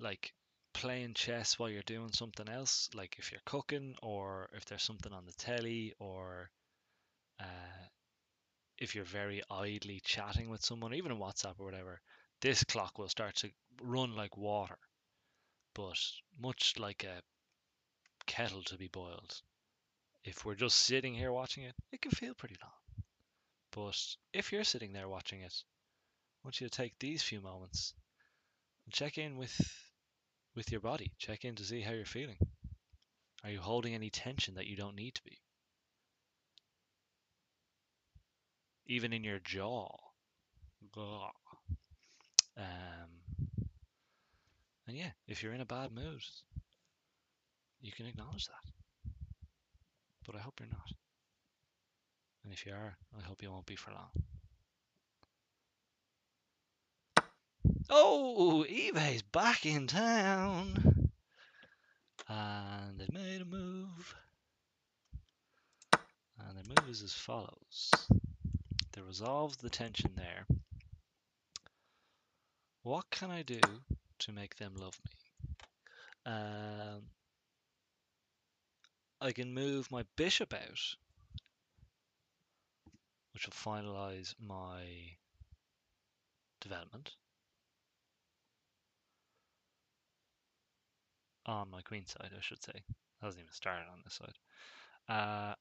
like playing chess while you're doing something else, like if you're cooking or if there's something on the telly, or uh, if you're very idly chatting with someone, even on WhatsApp or whatever. This clock will start to run like water, but much like a kettle to be boiled. If we're just sitting here watching it, it can feel pretty long. But if you're sitting there watching it, I want you to take these few moments and check in with your body. Check in to see how you're feeling. Are you holding any tension that you don't need to be? Even in your jaw. Um, and yeah, if you're in a bad mood, you can acknowledge that. But I hope you're not. And if you are, I hope you won't be for long. Oh, eBay's back in town. And they made a move. And their move is as follows. They resolved the tension there. What can I do to make them love me? I can move my bishop out, which will finalize my development on my queen side, I should say. It hasn't even started on this side. And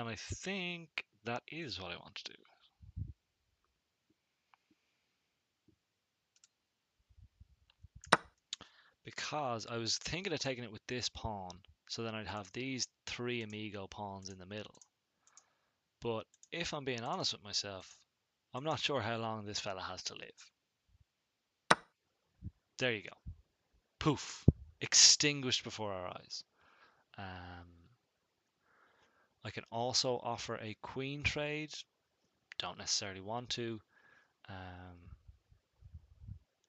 I think that is what I want to do. Because I was thinking of taking it with this pawn, so then I'd have these three amigo pawns in the middle. But if I'm being honest with myself, I'm not sure how long this fella has to live. There you go. Poof. Extinguished before our eyes. I can also offer a queen trade. Don't necessarily want to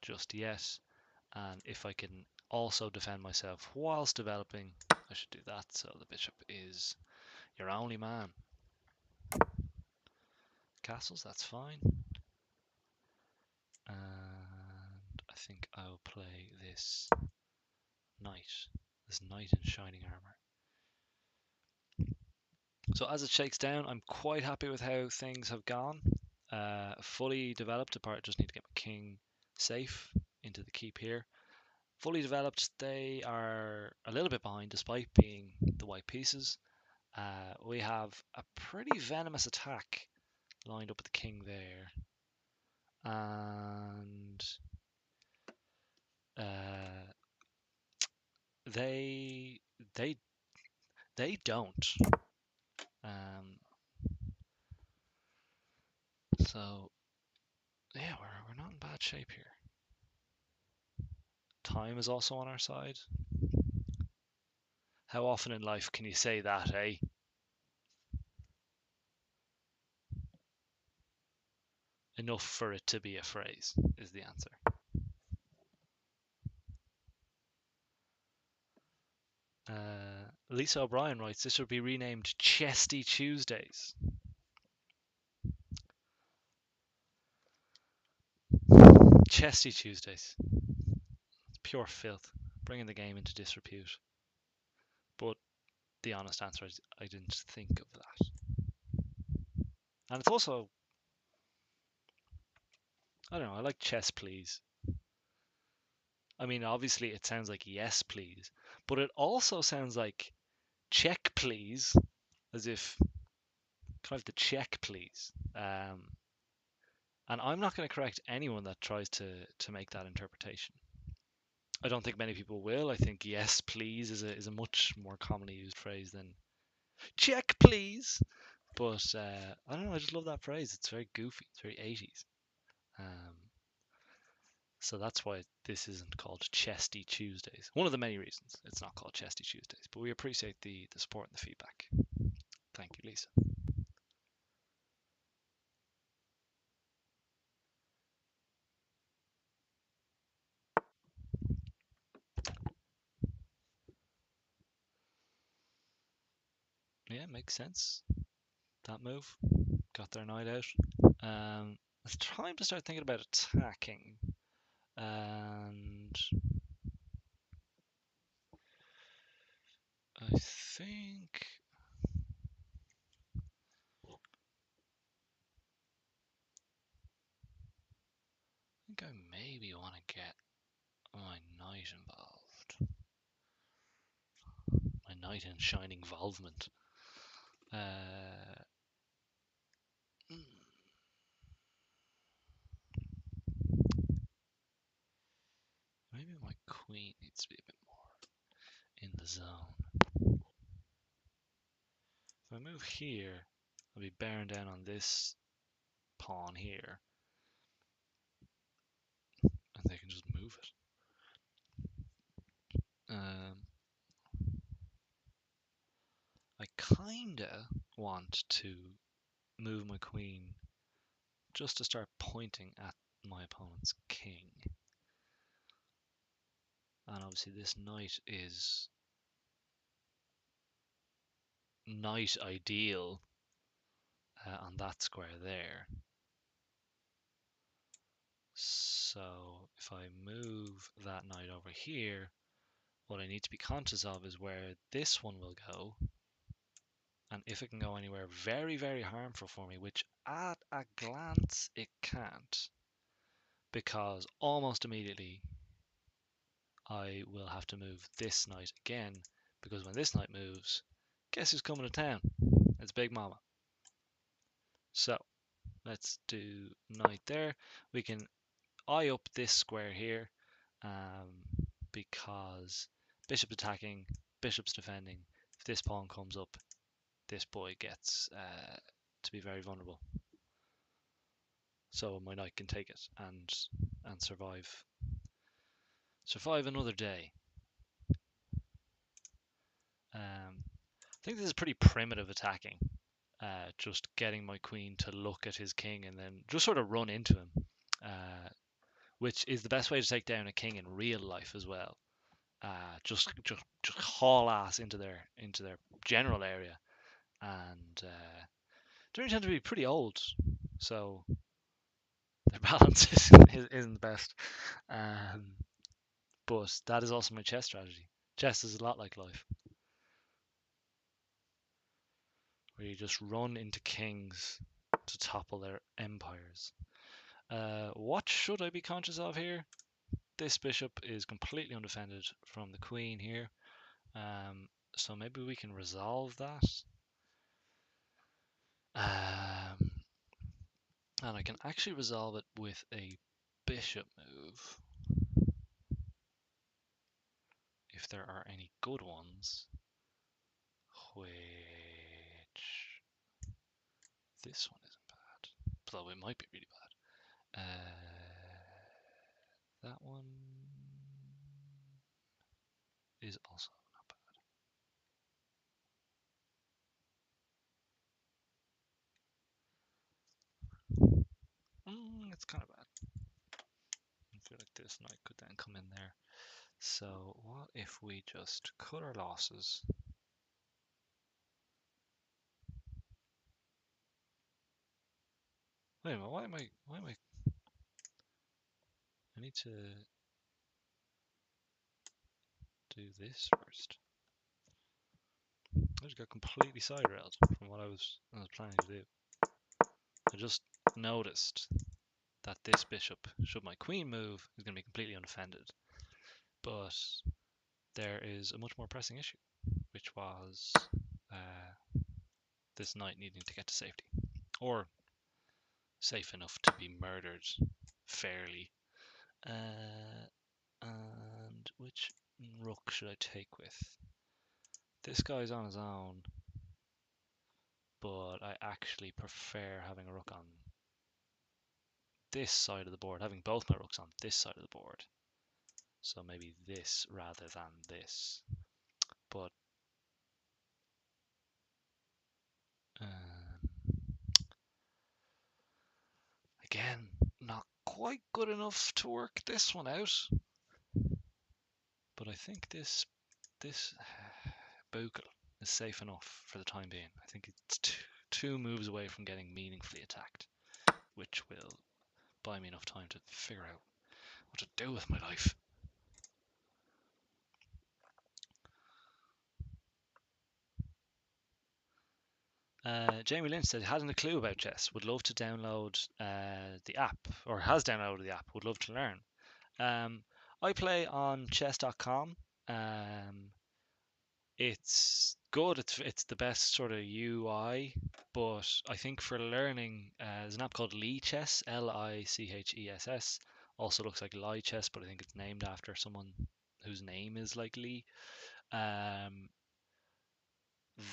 just yet. And if I can also defend myself whilst developing, I should do that. So the bishop is your only man. Castles, that's fine. And I think I'll play this knight. This knight in shining armor. So as it shakes down, I'm quite happy with how things have gone. Fully developed, apart just need to get my king safe into the keep here. Fully developed, they are a little bit behind despite being the white pieces. We have a pretty venomous attack lined up with the king there. And they they don't. So yeah, we're not in bad shape here. Time is also on our side. How often in life can you say that, eh? Enough for it to be a phrase is the answer. Lisa O'Brien writes, this should be renamed Chesty Tuesdays. Chesty Tuesdays. Pure filth. Bringing the game into disrepute. But the honest answer is I didn't think of that. And it's also, I don't know, I like chess please. I mean, obviously it sounds like yes please, but it also sounds like check please, as if kind of the check please. And I'm not going to correct anyone that tries to make that interpretation. I don't think many people will. I think yes please is a much more commonly used phrase than check please. But I don't know, I just love that phrase. It's very goofy. It's very 80s. Um, so that's why this isn't called Chesty Tuesdays. One of the many reasons it's not called Chesty Tuesdays. But we appreciate the support and the feedback. Thank you, Lisa. Yeah, makes sense. That move got their night out. It's time to start thinking about attacking. And I think I maybe want to get my knight involved. My knight in shining involvement. Maybe my queen needs to be a bit more in the zone. If I move here, I'll be bearing down on this pawn here. And they can just move it. I kinda want to move my queen just to start pointing at my opponent's king. And obviously this knight is knight ideal on that square there. So if I move that knight over here, what I need to be conscious of is where this one will go. And if it can go anywhere very, very harmful for me, which at a glance it can't, because almost immediately I will have to move this knight again, because when this knight moves, guess who's coming to town? It's Big Mama. So let's do knight there. We can eye up this square here, because bishop attacking, bishop's defending. If this pawn comes up, this boy gets to be very vulnerable. So my knight can take it and survive another day. I think this is pretty primitive attacking. Just getting my queen to look at his king and then just sort of run into him, which is the best way to take down a king in real life as well. Just haul ass into their general area, and they tend to be pretty old, so their balance isn't the best. But that is also my chess strategy. Chess is a lot like life, where you just run into kings to topple their empires. What should I be conscious of here? This bishop is completely undefended from the queen here. So maybe we can resolve that. And I can actually resolve it with a bishop move, if there are any good ones, which this one isn't bad. although it might be really bad. That one is also not bad. It's kind of bad. I feel like this knight could then come in there. So what if we just cut our losses? Wait a minute, why am I, I need to do this first. I just got completely side railed from what I was planning to do. I just noticed that this bishop, should my queen move, is going to be completely unoffended. But there is a much more pressing issue, which was this knight needing to get to safety. Or safe enough to be murdered fairly. And which rook should I take with? This guy's on his own, but I actually prefer having a rook on this side of the board, having both my rooks on this side of the board. So maybe this rather than this. But again, not quite good enough to work this one out. But I think this Buchel is safe enough for the time being. I think it's two moves away from getting meaningfully attacked, which will buy me enough time to figure out what to do with my life. Jamie Lynch said he hadn't a clue about chess. Would love to download the app, or has downloaded the app. Would love to learn. I play on chess.com. It's good. It's the best sort of UI, but I think for learning, there's an app called Lichess, Lichess. Also looks like Lichess, but I think it's named after someone whose name is like Lee. Um,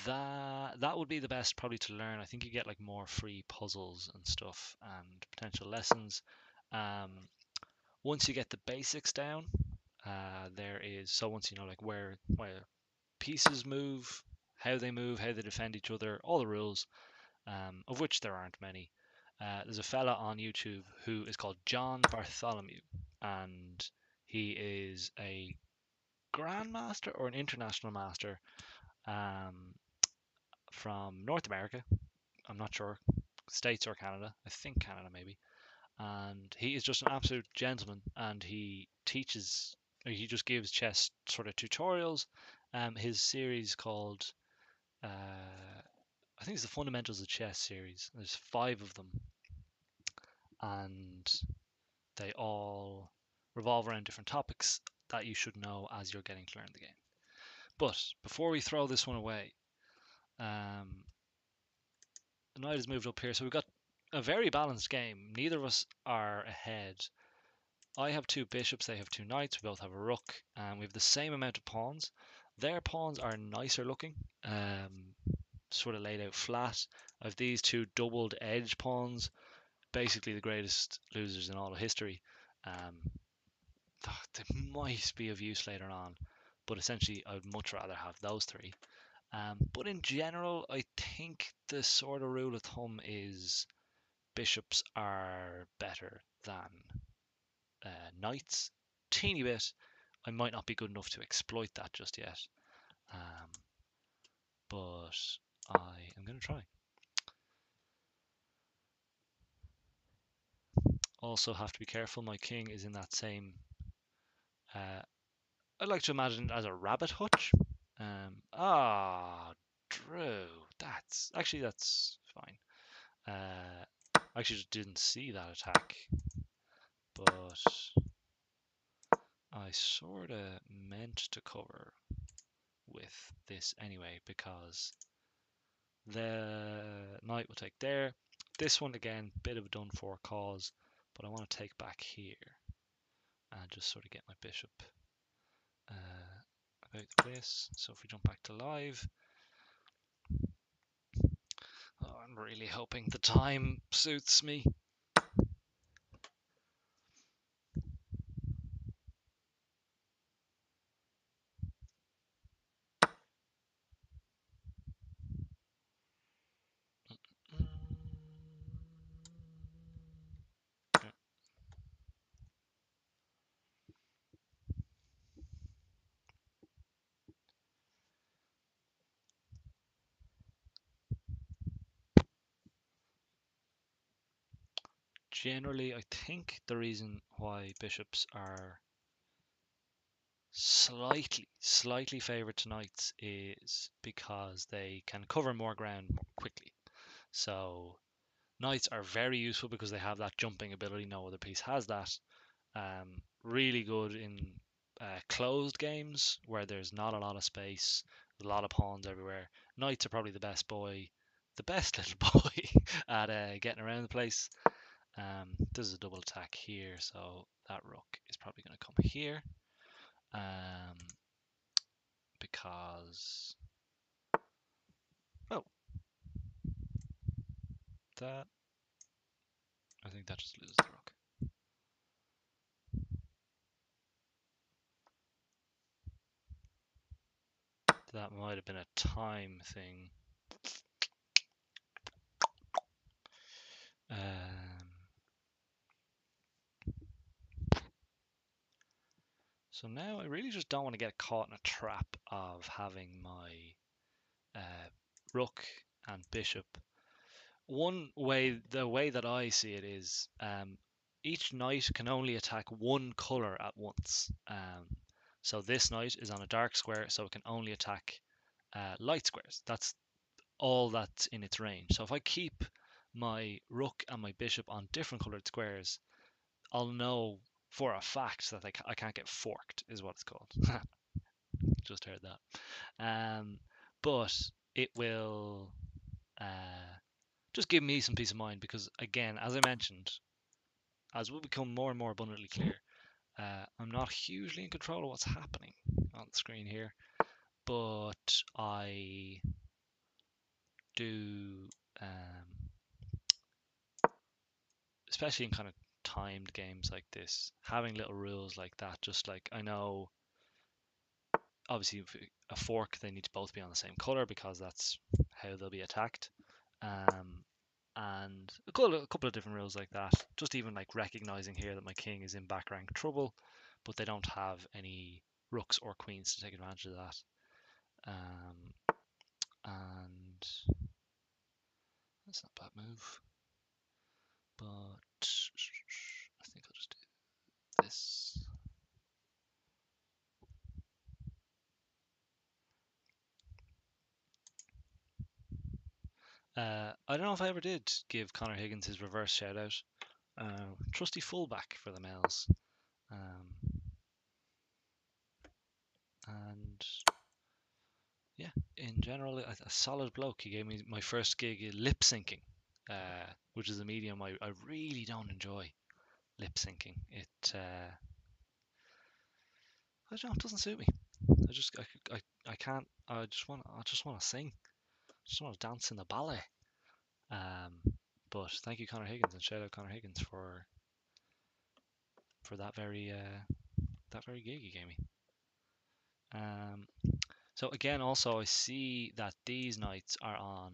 that would be the best probably to learn. I think you get like more free puzzles and stuff and potential lessons. Once you get the basics down, there is so once you know like where pieces move, how they move, how they defend each other, all the rules, of which there aren't many. There's a fella on YouTube who is called John Bartholomew, and he is a grandmaster or an international master um, from North America. I'm not sure, States or Canada. I think Canada maybe. And he is just an absolute gentleman, and he teaches. He just gives chess sort of tutorials. His series called I think it's the Fundamentals of Chess series. There's 5 of them, and they all revolve around different topics that you should know as you're getting to learn the game. But before we throw this one away, the knight has moved up here, so we've got a very balanced game. Neither of us are ahead. I have 2 bishops, they have 2 knights, we both have a rook, and we have the same amount of pawns. Their pawns are nicer looking, sort of laid out flat. I have these 2 doubled edge pawns, basically the greatest losers in all of history. They might be of use later on, but essentially I would much rather have those 3. But in general, I think the sort of rule of thumb is bishops are better than knights. Teeny bit. I might not be good enough to exploit that just yet, but I am going to try. Also have to be careful, my king is in that same I'd like to imagine it as a rabbit hutch. Drew. That's fine. I actually just didn't see that attack, but I sort of meant to cover with this anyway because the knight will take there. This one again, bit of a done for cause, but I want to take back here and just sort of get my bishop about the place. So if we jump back to live, Oh, I'm really hoping the time suits me. Generally, I think the reason why bishops are slightly favored to knights is because they can cover more ground more quickly. So knights are very useful because they have that jumping ability. No other piece has that. Really good in closed games where there's not a lot of space, a lot of pawns everywhere. Knights are probably the best little boy at getting around the place. This is a double attack here, so that rook is probably going to come here. Because oh, that I think that just loses the rook. That might have been a time thing. So now I really just don't want to get caught in a trap of having my rook and bishop. The way that I see it is each knight can only attack one color at once. So this knight is on a dark square, so it can only attack light squares. That's all that's in its range. So if I keep my rook and my bishop on different colored squares, I'll know for a fact that I can't get forked, is what it's called. Just heard that. But it will just give me some peace of mind because, again, as I mentioned, as will become more and more abundantly clear, I'm not hugely in control of what's happening on the screen here, but I do, especially in kind of timed games like this, having little rules like that, just like I know, obviously, a fork, they need to both be on the same color because that's how they'll be attacked. And a couple of different rules like that. Just even like recognizing here that my king is in back rank trouble, but they don't have any rooks or queens to take advantage of that. And that's not a bad move, but I think I'll just do this. I don't know if I ever did give Connor Higgins his reverse shout out. Trusty fullback for the Mels. And yeah, in general, a solid bloke. He gave me my first gig lip syncing, which is a medium I really don't enjoy. Lip syncing. I don't know, it doesn't suit me. I can't. I just want to sing. I just want to dance in the ballet. Um, but thank you, Connor Higgins, and shout out Connor Higgins for that very gig he gave me. So again, also I see that these knights are on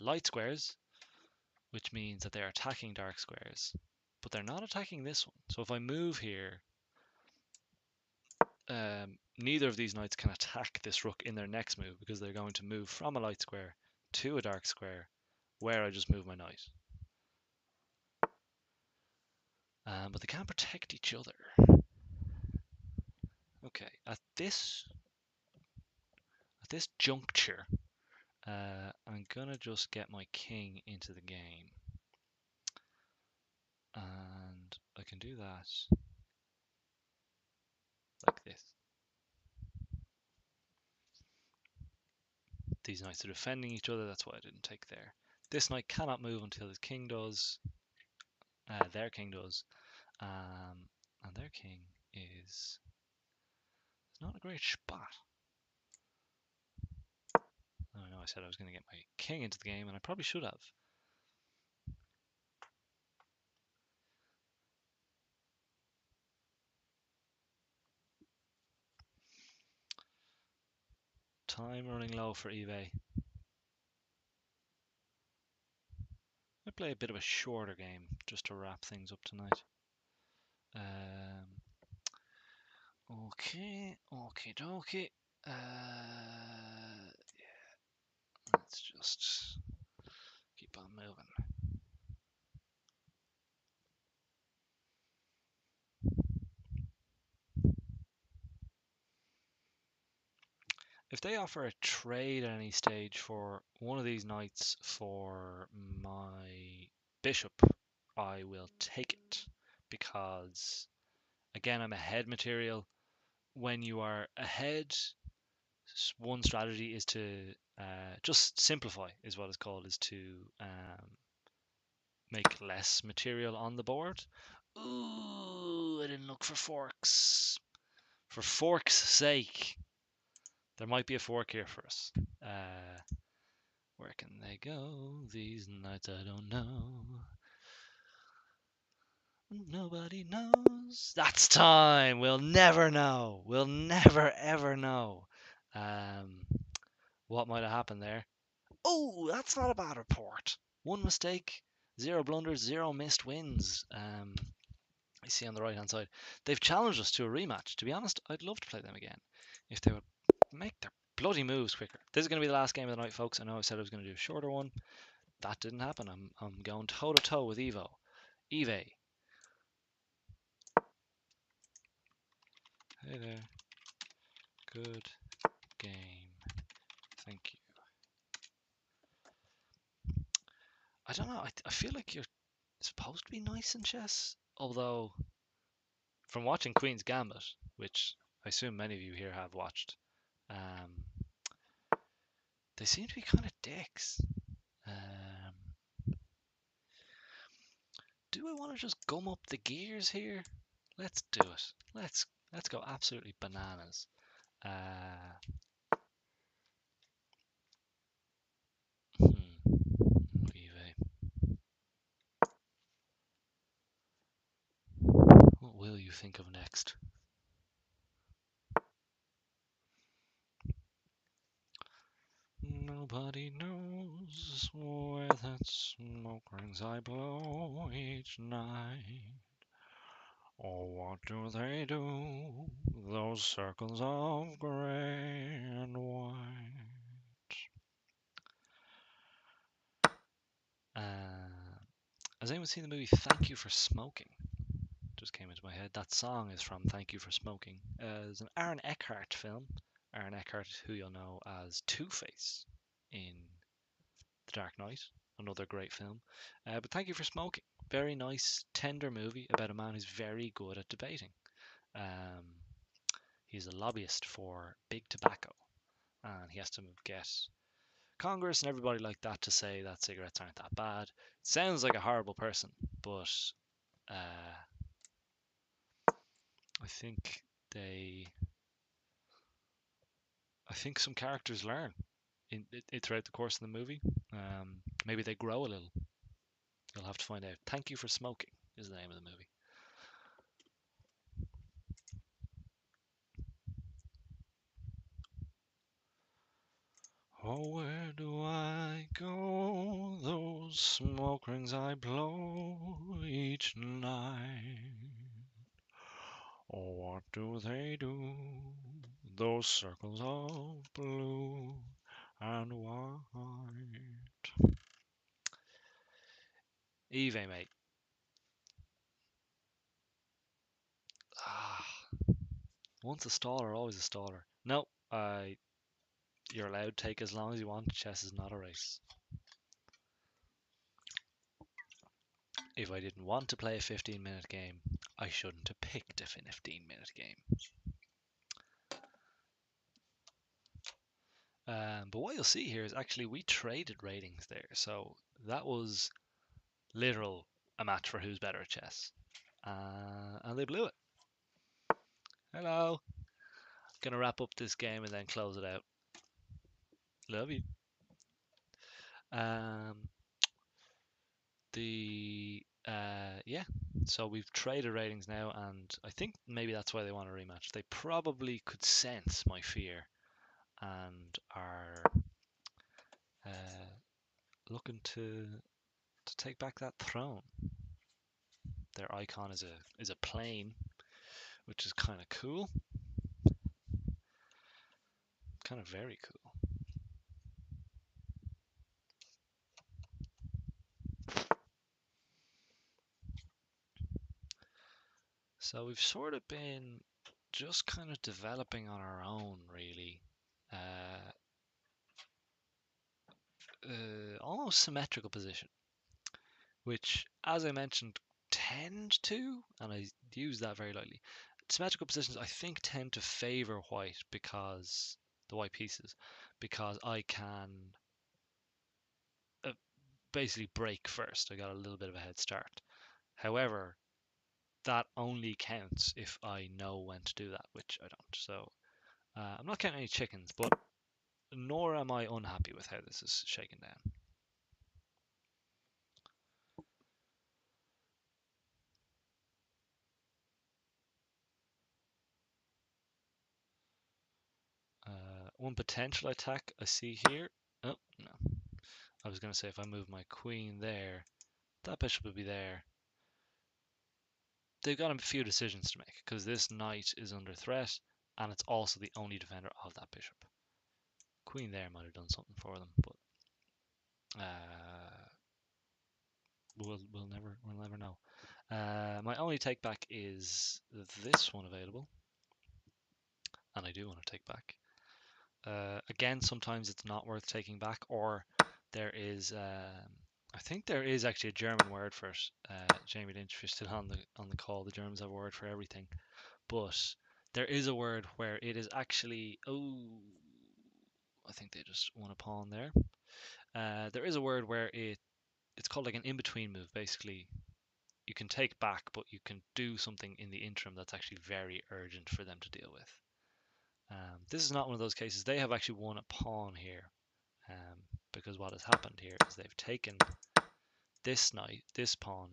light squares, which means that they're attacking dark squares, but they're not attacking this one. So if I move here, neither of these knights can attack this rook in their next move because they're going to move from a light square to a dark square where I just move my knight. But they can't protect each other. Okay, at this juncture, I'm gonna just get my king into the game, and I can do that like this. These knights are defending each other, that's why I didn't take there. This knight cannot move until his king does. Their king does. And their king is not a great spot. I don't know, said I was going to get my king into the game, and I probably should have. Time running low for eBay. I play a bit of a shorter game just to wrap things up tonight. Okay, okie dokie. Let's just keep on moving. If they offer a trade at any stage for one of these knights for my bishop, I will take it because, again, I'm ahead material. When you are ahead, one strategy is to just simplify, is what it's called, is to make less material on the board. Ooh, I didn't look for forks. For fork's sake, there might be a fork here for us. Where can they go? These nights I don't know. Nobody knows. That's time. We'll never know. We'll never ever know. What might have happened there? Oh, that's not a bad report. One mistake, zero blunders, zero missed wins. I see on the right hand side. They've challenged us to a rematch. To be honest, I'd love to play them again if they would make their bloody moves quicker. This is going to be the last game of the night, folks. I know I said I was going to do a shorter one. That didn't happen. I'm going toe to toe with Evo. Eve. Hey there. Good game. Thank you. I don't know. I feel like you're supposed to be nice in chess. Although, from watching Queen's Gambit, which I assume many of you here have watched, um, they seem to be kind of dicks. Do I want to just gum up the gears here? Let's do it. Let's go absolutely bananas. What will you think of next? Nobody knows where that smoke rings I blow each night. Oh, what do they do? Those circles of grey and white. Has anyone seen the movie Thank You for Smoking? Just came into my head. That song is from Thank You for Smoking. It's an Aaron Eckhart film. Aaron Eckhart, who you'll know as Two-Face in The Dark Knight, another great film. But Thank You for Smoking. Very nice, tender movie about a man who's very good at debating. He's a lobbyist for Big Tobacco, and he has to get Congress and everybody like that to say that cigarettes aren't that bad. Sounds like a horrible person, but I think some characters learn throughout the course of the movie. Maybe they grow a little. You'll have to find out. Thank You for Smoking is the name of the movie. Oh, where do I go? Those smoke rings I blow each night. Oh, what do they do? Those circles of blue and white. Eve, mate. Once a staller, always a staller. No, you're allowed to take as long as you want. Chess is not a race. If I didn't want to play a 15-minute game, I shouldn't have picked a 15-minute game. But what you'll see here is actually we traded ratings there. So that was literal a match for who's better at chess. And they blew it. Hello. Gonna wrap up this game and then close it out. Love you. Um, yeah. So we've traded ratings now, and I think maybe that's why they want a rematch. They probably could sense my fear and are uh, looking to take back that throne. Their icon is a plane, which is kind of cool, kind of very cool. So we've sort of been just kind of developing on our own, really. Uh, Almost symmetrical position, which, as I mentioned, tend to, and I use that very lightly, symmetrical positions I think tend to favor white because the white pieces, because I can uh, basically break first. I got a little bit of a head start. However, that only counts if I know when to do that, which I don't. So I'm not counting any chickens, but nor am I unhappy with how this is shaken down. One potential attack I see here. Oh, no. I was going to say if I move my queen there, that bishop would be there. They've got a few decisions to make because this knight is under threat and it's also the only defender of that bishop. Queen there might have done something for them, but uh, we'll never know. My only take back is this one available, and I do want to take back. Again, sometimes it's not worth taking back, or there is. I think there is actually a German word for it. Jamie Lynch, if you're still on the call, the Germans have a word for everything. But there is a word where it is actually. Oh, I think they just won a pawn there. There is a word where it's called like an in-between move. Basically, you can take back, but you can do something in the interim that's actually very urgent for them to deal with. This is not one of those cases. They have actually won a pawn here, because what has happened here is they've taken this knight, this pawn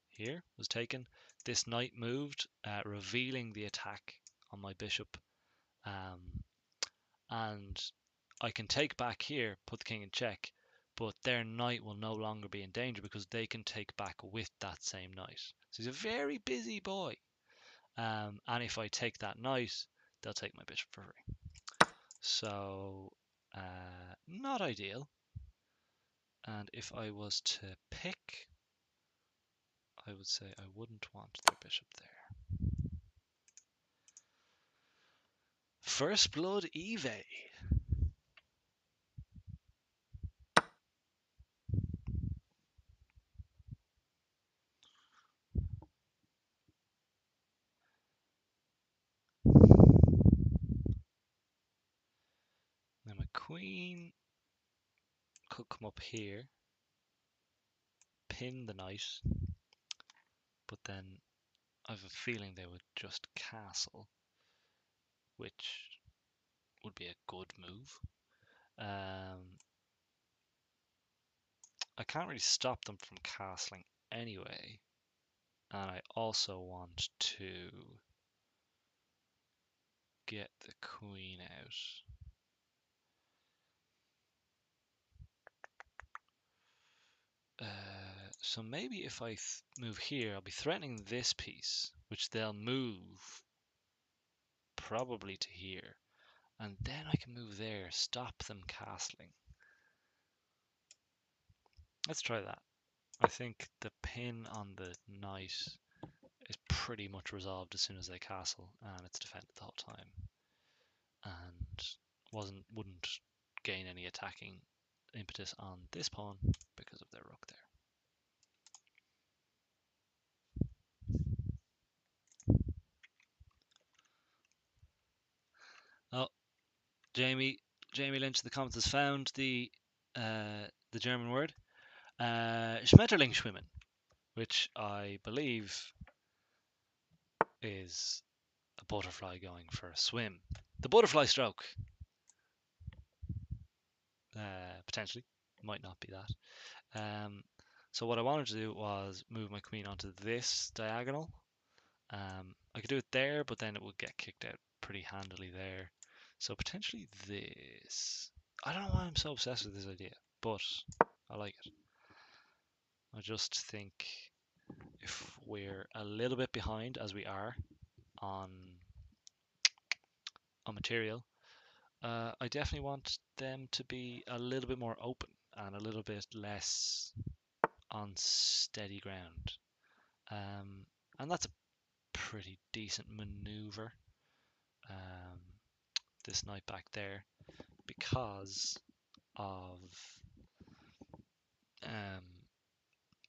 here was taken. This knight moved, revealing the attack on my bishop, um, and I can take back here, put the king in check, but their knight will no longer be in danger because they can take back with that same knight. So he's a very busy boy. And if I take that knight, they'll take my bishop for free. So, not ideal. And if I was to pick, I would say I wouldn't want their bishop there. First Blood Eve. Now my queen could come up here, pin the knight, but then I have a feeling they would just castle, which would be a good move. I can't really stop them from castling anyway, and I also want to get the queen out. So maybe if I move here, I'll be threatening this piece, which they'll move probably to here. And then I can move there, stop them castling. Let's try that. I think the pin on the knight is pretty much resolved as soon as they castle, and it's defended the whole time. And wouldn't gain any attacking impetus on this pawn because of their rook there. Oh, Jamie Lynch in the comments has found the German word, Schmetterlingsschwimmen, which I believe is a butterfly going for a swim. The butterfly stroke, potentially. Might not be that. So what I wanted to do was move my queen onto this diagonal. I could do it there, but then it would get kicked out pretty handily there. So potentially this. I don't know why I'm so obsessed with this idea, but I like it. I just think if we're a little bit behind, as we are on material, I definitely want them to be a little bit more open and a little bit less on steady ground. And that's a pretty decent maneuver. Um, this knight back there because of um,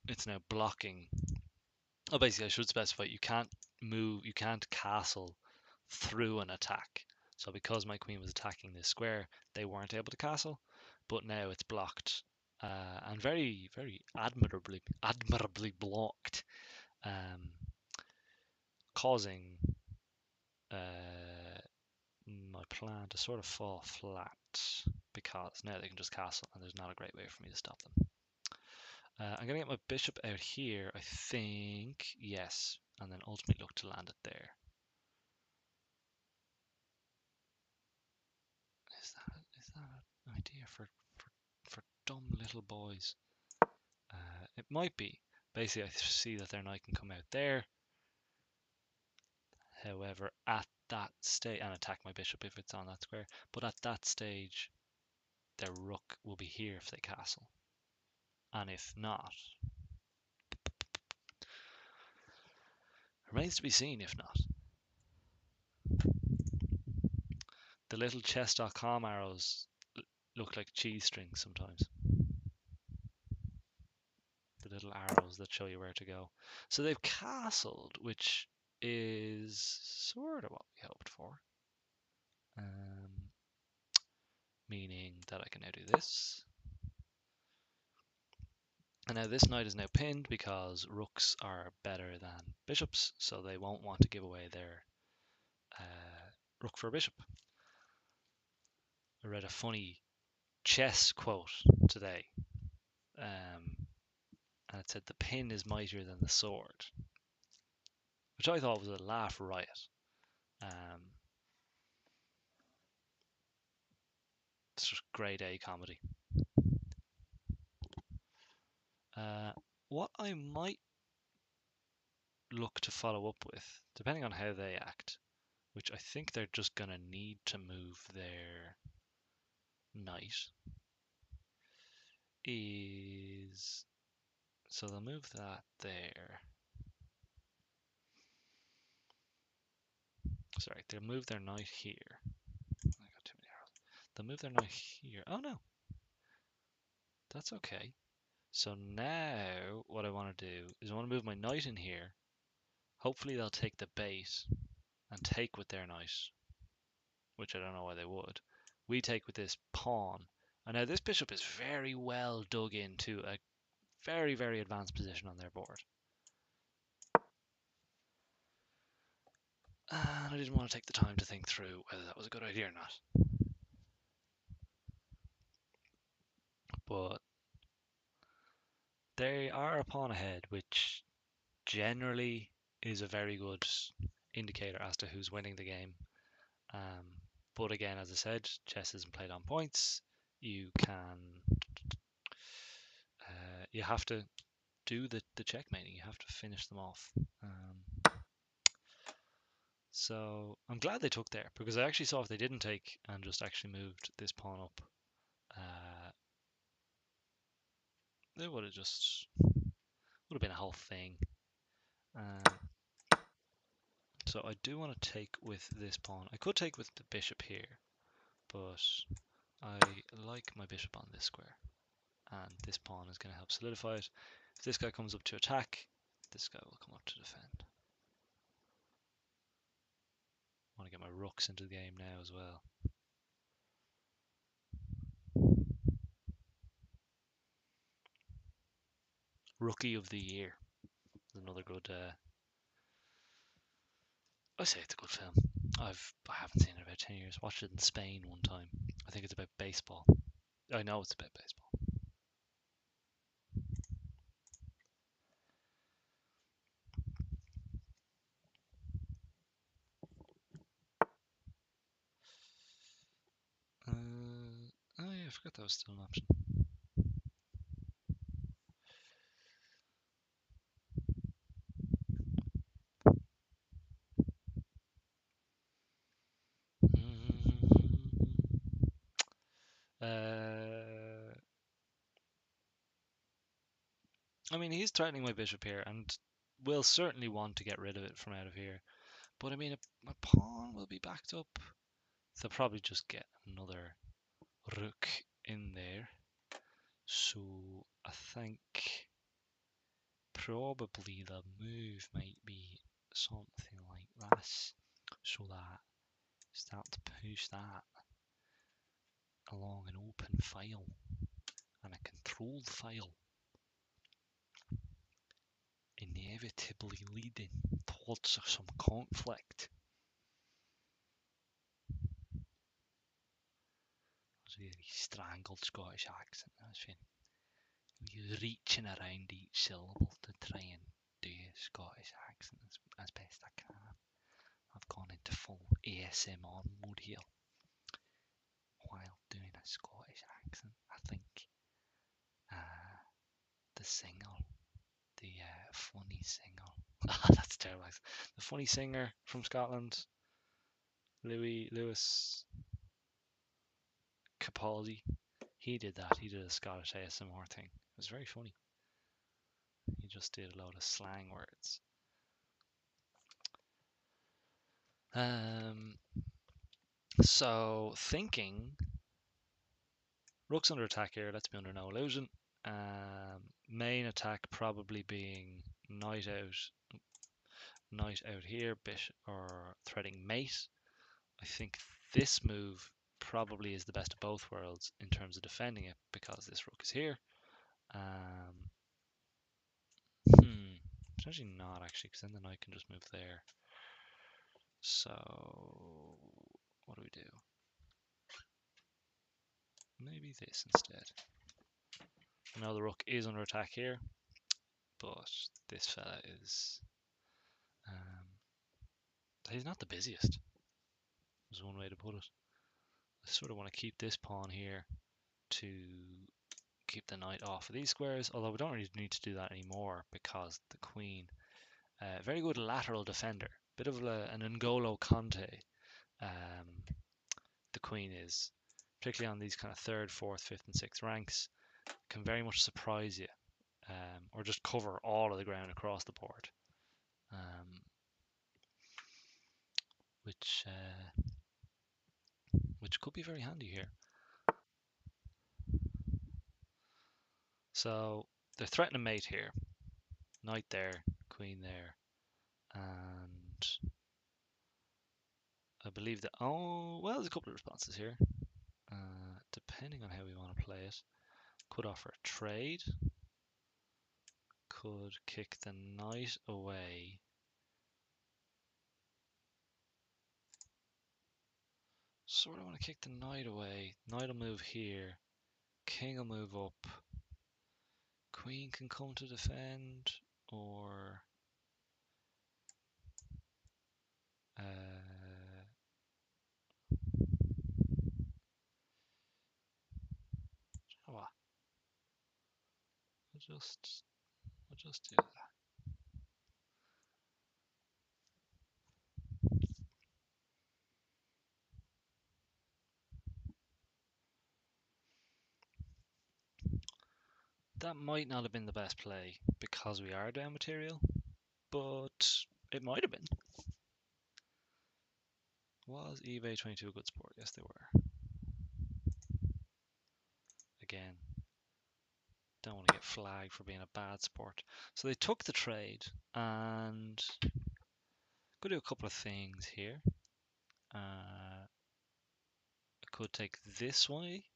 it's now blocking. Oh, basically, I should specify you can't move, you can't castle through an attack. So because my queen was attacking this square, they weren't able to castle, but now it's blocked and very, very admirably blocked, um, causing my plan to sort of fall flat because now they can just castle and there's not a great way for me to stop them. I'm going to get my bishop out here, I think. Yes, and then ultimately look to land it there. Is that an idea for dumb little boys? It might be. Basically, I see that their knight can come out there. However, at that stage, and attack my bishop if it's on that square, but at that stage, their rook will be here if they castle. And if not, remains to be seen if not. The little chess.com arrows look like cheese strings sometimes. The little arrows that show you where to go. So they've castled, which is sort of what we hoped for. Meaning that I can now do this. And now this knight is now pinned because rooks are better than bishops, so they won't want to give away their rook for a bishop. I read a funny chess quote today, and it said the pin is mightier than the sword, which I thought was a laugh riot. It's just grade A comedy. What I might look to follow up with, depending on how they act, which I think they're just going to need to move their knight, is... So they'll move that there. Sorry, they'll move their knight here. I got too many arrows. They'll move their knight here. Oh no, that's okay. So now what I want to do is I want to move my knight in here. Hopefully they'll take the bait and take with their knight, which I don't know why they would. We take with this pawn. And now this bishop is very well dug into a very, very advanced position on their board. And I didn't want to take the time to think through whether that was a good idea or not. But they are a pawn ahead, which generally is a very good indicator as to who's winning the game. But again, as I said, chess isn't played on points. You have to do the checkmating. You have to finish them off. So I'm glad they took there because I actually saw if they didn't take and just actually moved this pawn up, it would have been a whole thing. So I do want to take with this pawn. I could take with the bishop here, but I like my bishop on this square, and this pawn is going to help solidify it. If this guy comes up to attack, this guy will come up to defend. I want to get my rooks into the game now as well. Rookie of the Year is another good. I say it's a good film. I haven't seen it in about 10 years. Watched it in Spain one time. I think it's about baseball. I know it's about baseball. I forgot that was still an option. Uh, I mean, he's threatening my bishop here, and will certainly want to get rid of it from out of here. But I mean, my pawn will be backed up. They'll probably just get another rook in there. So I think probably the move might be something like this. So that start to push that along an open file and a controlled file, inevitably leading towards some conflict. It's a really strangled Scottish accent. That's fine. You're reaching around each syllable to try and do a Scottish accent as best I can. I've gone into full ASMR mode here while doing a Scottish accent. I think the singer, the funny singer, that's terrible. The funny singer from Scotland, Lewis Capaldi, he did that. He did a Scottish ASMR thing. It was very funny. He just did a load of slang words. So thinking, rook's under attack here. Let's be under no illusion. Main attack probably being knight out here, bishop or threading mate. I think this move probably is the best of both worlds in terms of defending it because this rook is here. Potentially not actually, because then the knight can just move there. So what do we do? Maybe this instead. Now the rook is under attack here, but this fella is he's not the busiest. Is one way to put it. I sort of want to keep this pawn here to keep the knight off of these squares, although we don't really need to do that anymore because the queen, very good lateral defender, bit of an N'Golo Conte. The queen is, particularly on these kind of third, fourth, fifth, and sixth ranks, can very much surprise you, or just cover all of the ground across the board, which could be very handy here. So they're threatening mate here, knight there, queen there, and I believe that, oh, well, there's a couple of responses here. Depending on how we want to play it, could offer a trade, could kick the knight away. Sort of want to kick the knight away. Knight will move here, king will move up, queen can come to defend, or what? We'll just do that. That might not have been the best play because we are down material, but it might have been. Was eBay 22 a good sport? Yes, they were. Again, don't want to get flagged for being a bad sport. So they took the trade, and could do a couple of things here. I could take this way,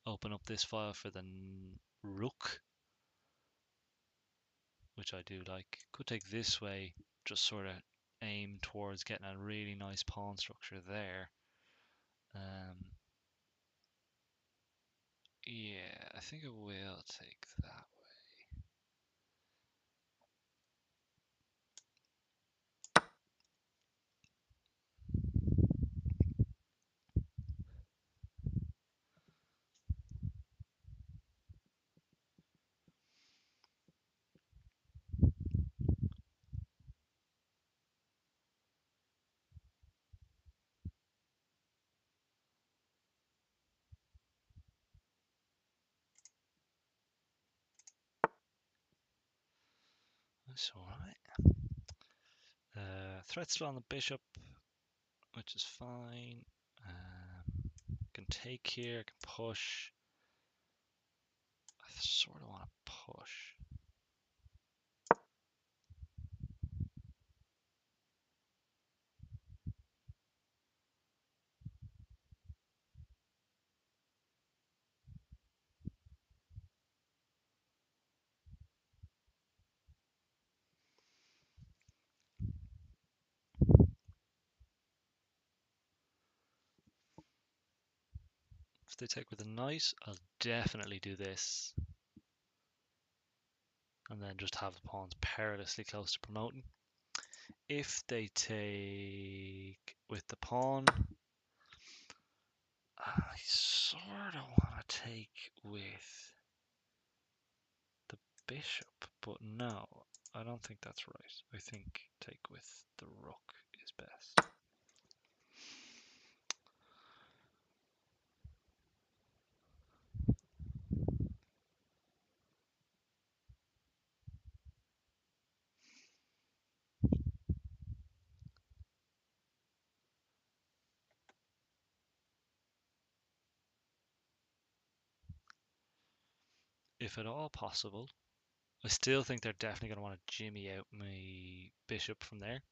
open up this file for the rook, which I do like. Could take this way, just sort of aim towards getting a really nice pawn structure there. Yeah, I think I will take that way. That's alright. Threat's still on the bishop, which is fine. Can take here, can push. I sort of want to push. If they take with a knight, I'll definitely do this. And then just have the pawns perilously close to promoting. If they take with the pawn, I sort of want to take with the bishop, but no, I don't think that's right. I think take with the rook is best. If at all possible, I still think they're definitely going to want to jimmy out my bishop from there.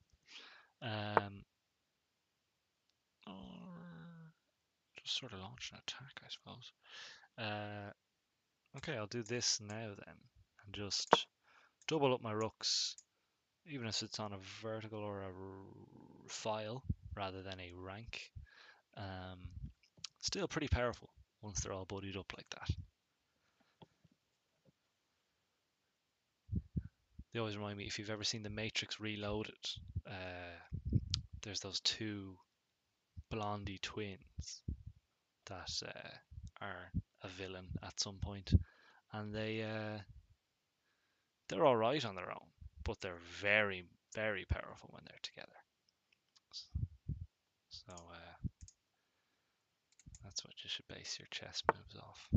Or just sort of launch an attack, I suppose. Okay, I'll do this now then, and just double up my rooks, even if it's on a vertical or a file rather than a rank. Still pretty powerful once they're all buddied up like that. They always remind me, if you've ever seen The Matrix Reloaded, there's those two blondie twins that are a villain at some point, and they're all right on their own, but they're very, very powerful when they're together. So that's what you should base your chess moves off.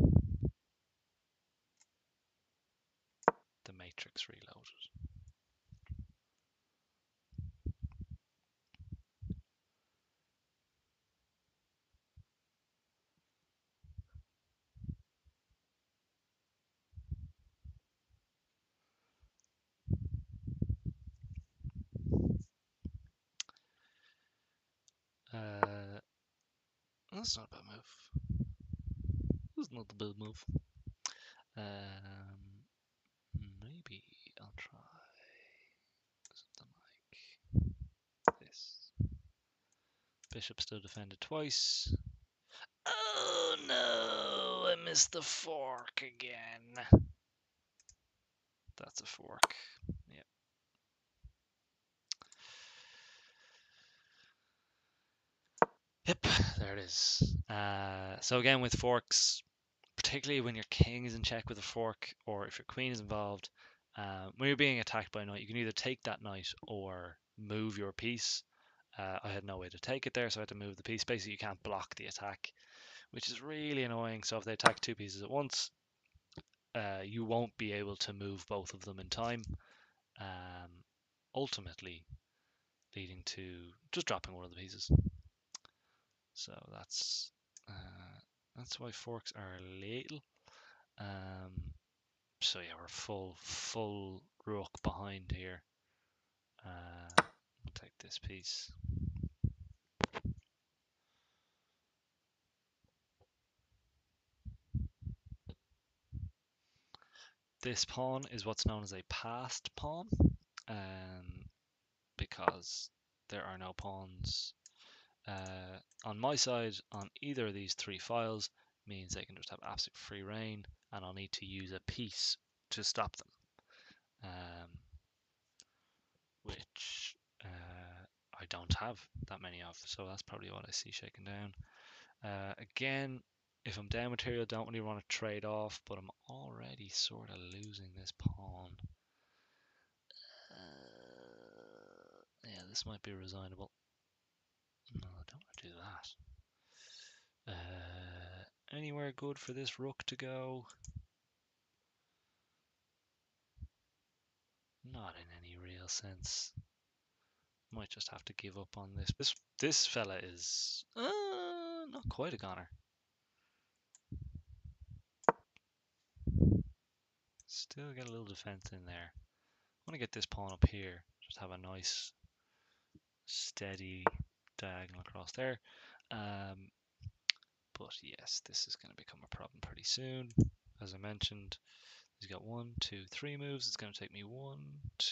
The Matrix Reloaded. That's not a bad move. That's not a bad move. Maybe I'll try something like this. Bishop still defended twice. Oh no, I missed the fork again. That's a fork. Yep. Yep, there it is. So again with forks, particularly when your king is in check with a fork, or if your queen is involved, when you're being attacked by a knight, you can either take that knight or move your piece. I had no way to take it there, so I had to move the piece. Basically, you can't block the attack, which is really annoying. So if they attack two pieces at once, you won't be able to move both of them in time, ultimately leading to just dropping one of the pieces. So that's why forks are lethal. So yeah, we're full rook behind here. I'll take this piece. This pawn is what's known as a passed pawn, because there are no pawns on my side on either of these three files. Means they can just have absolute free reign, and I'll need to use a piece to stop them, which I don't have that many of, so that's probably what I see shaking down. Again, if I'm down material, don't really want to trade off, but I'm already sort of losing this pawn. Yeah, this might be resignable. No, I don't want to do that. Anywhere good for this rook to go? Not in any real sense. Might just have to give up on this. This fella is not quite a goner. Still get a little defense in there. I want to get this pawn up here. Just have a nice, steady diagonal across there. But yes, this is going to become a problem pretty soon. As I mentioned, he's got 1, 2, 3 moves. It's going to take me 1,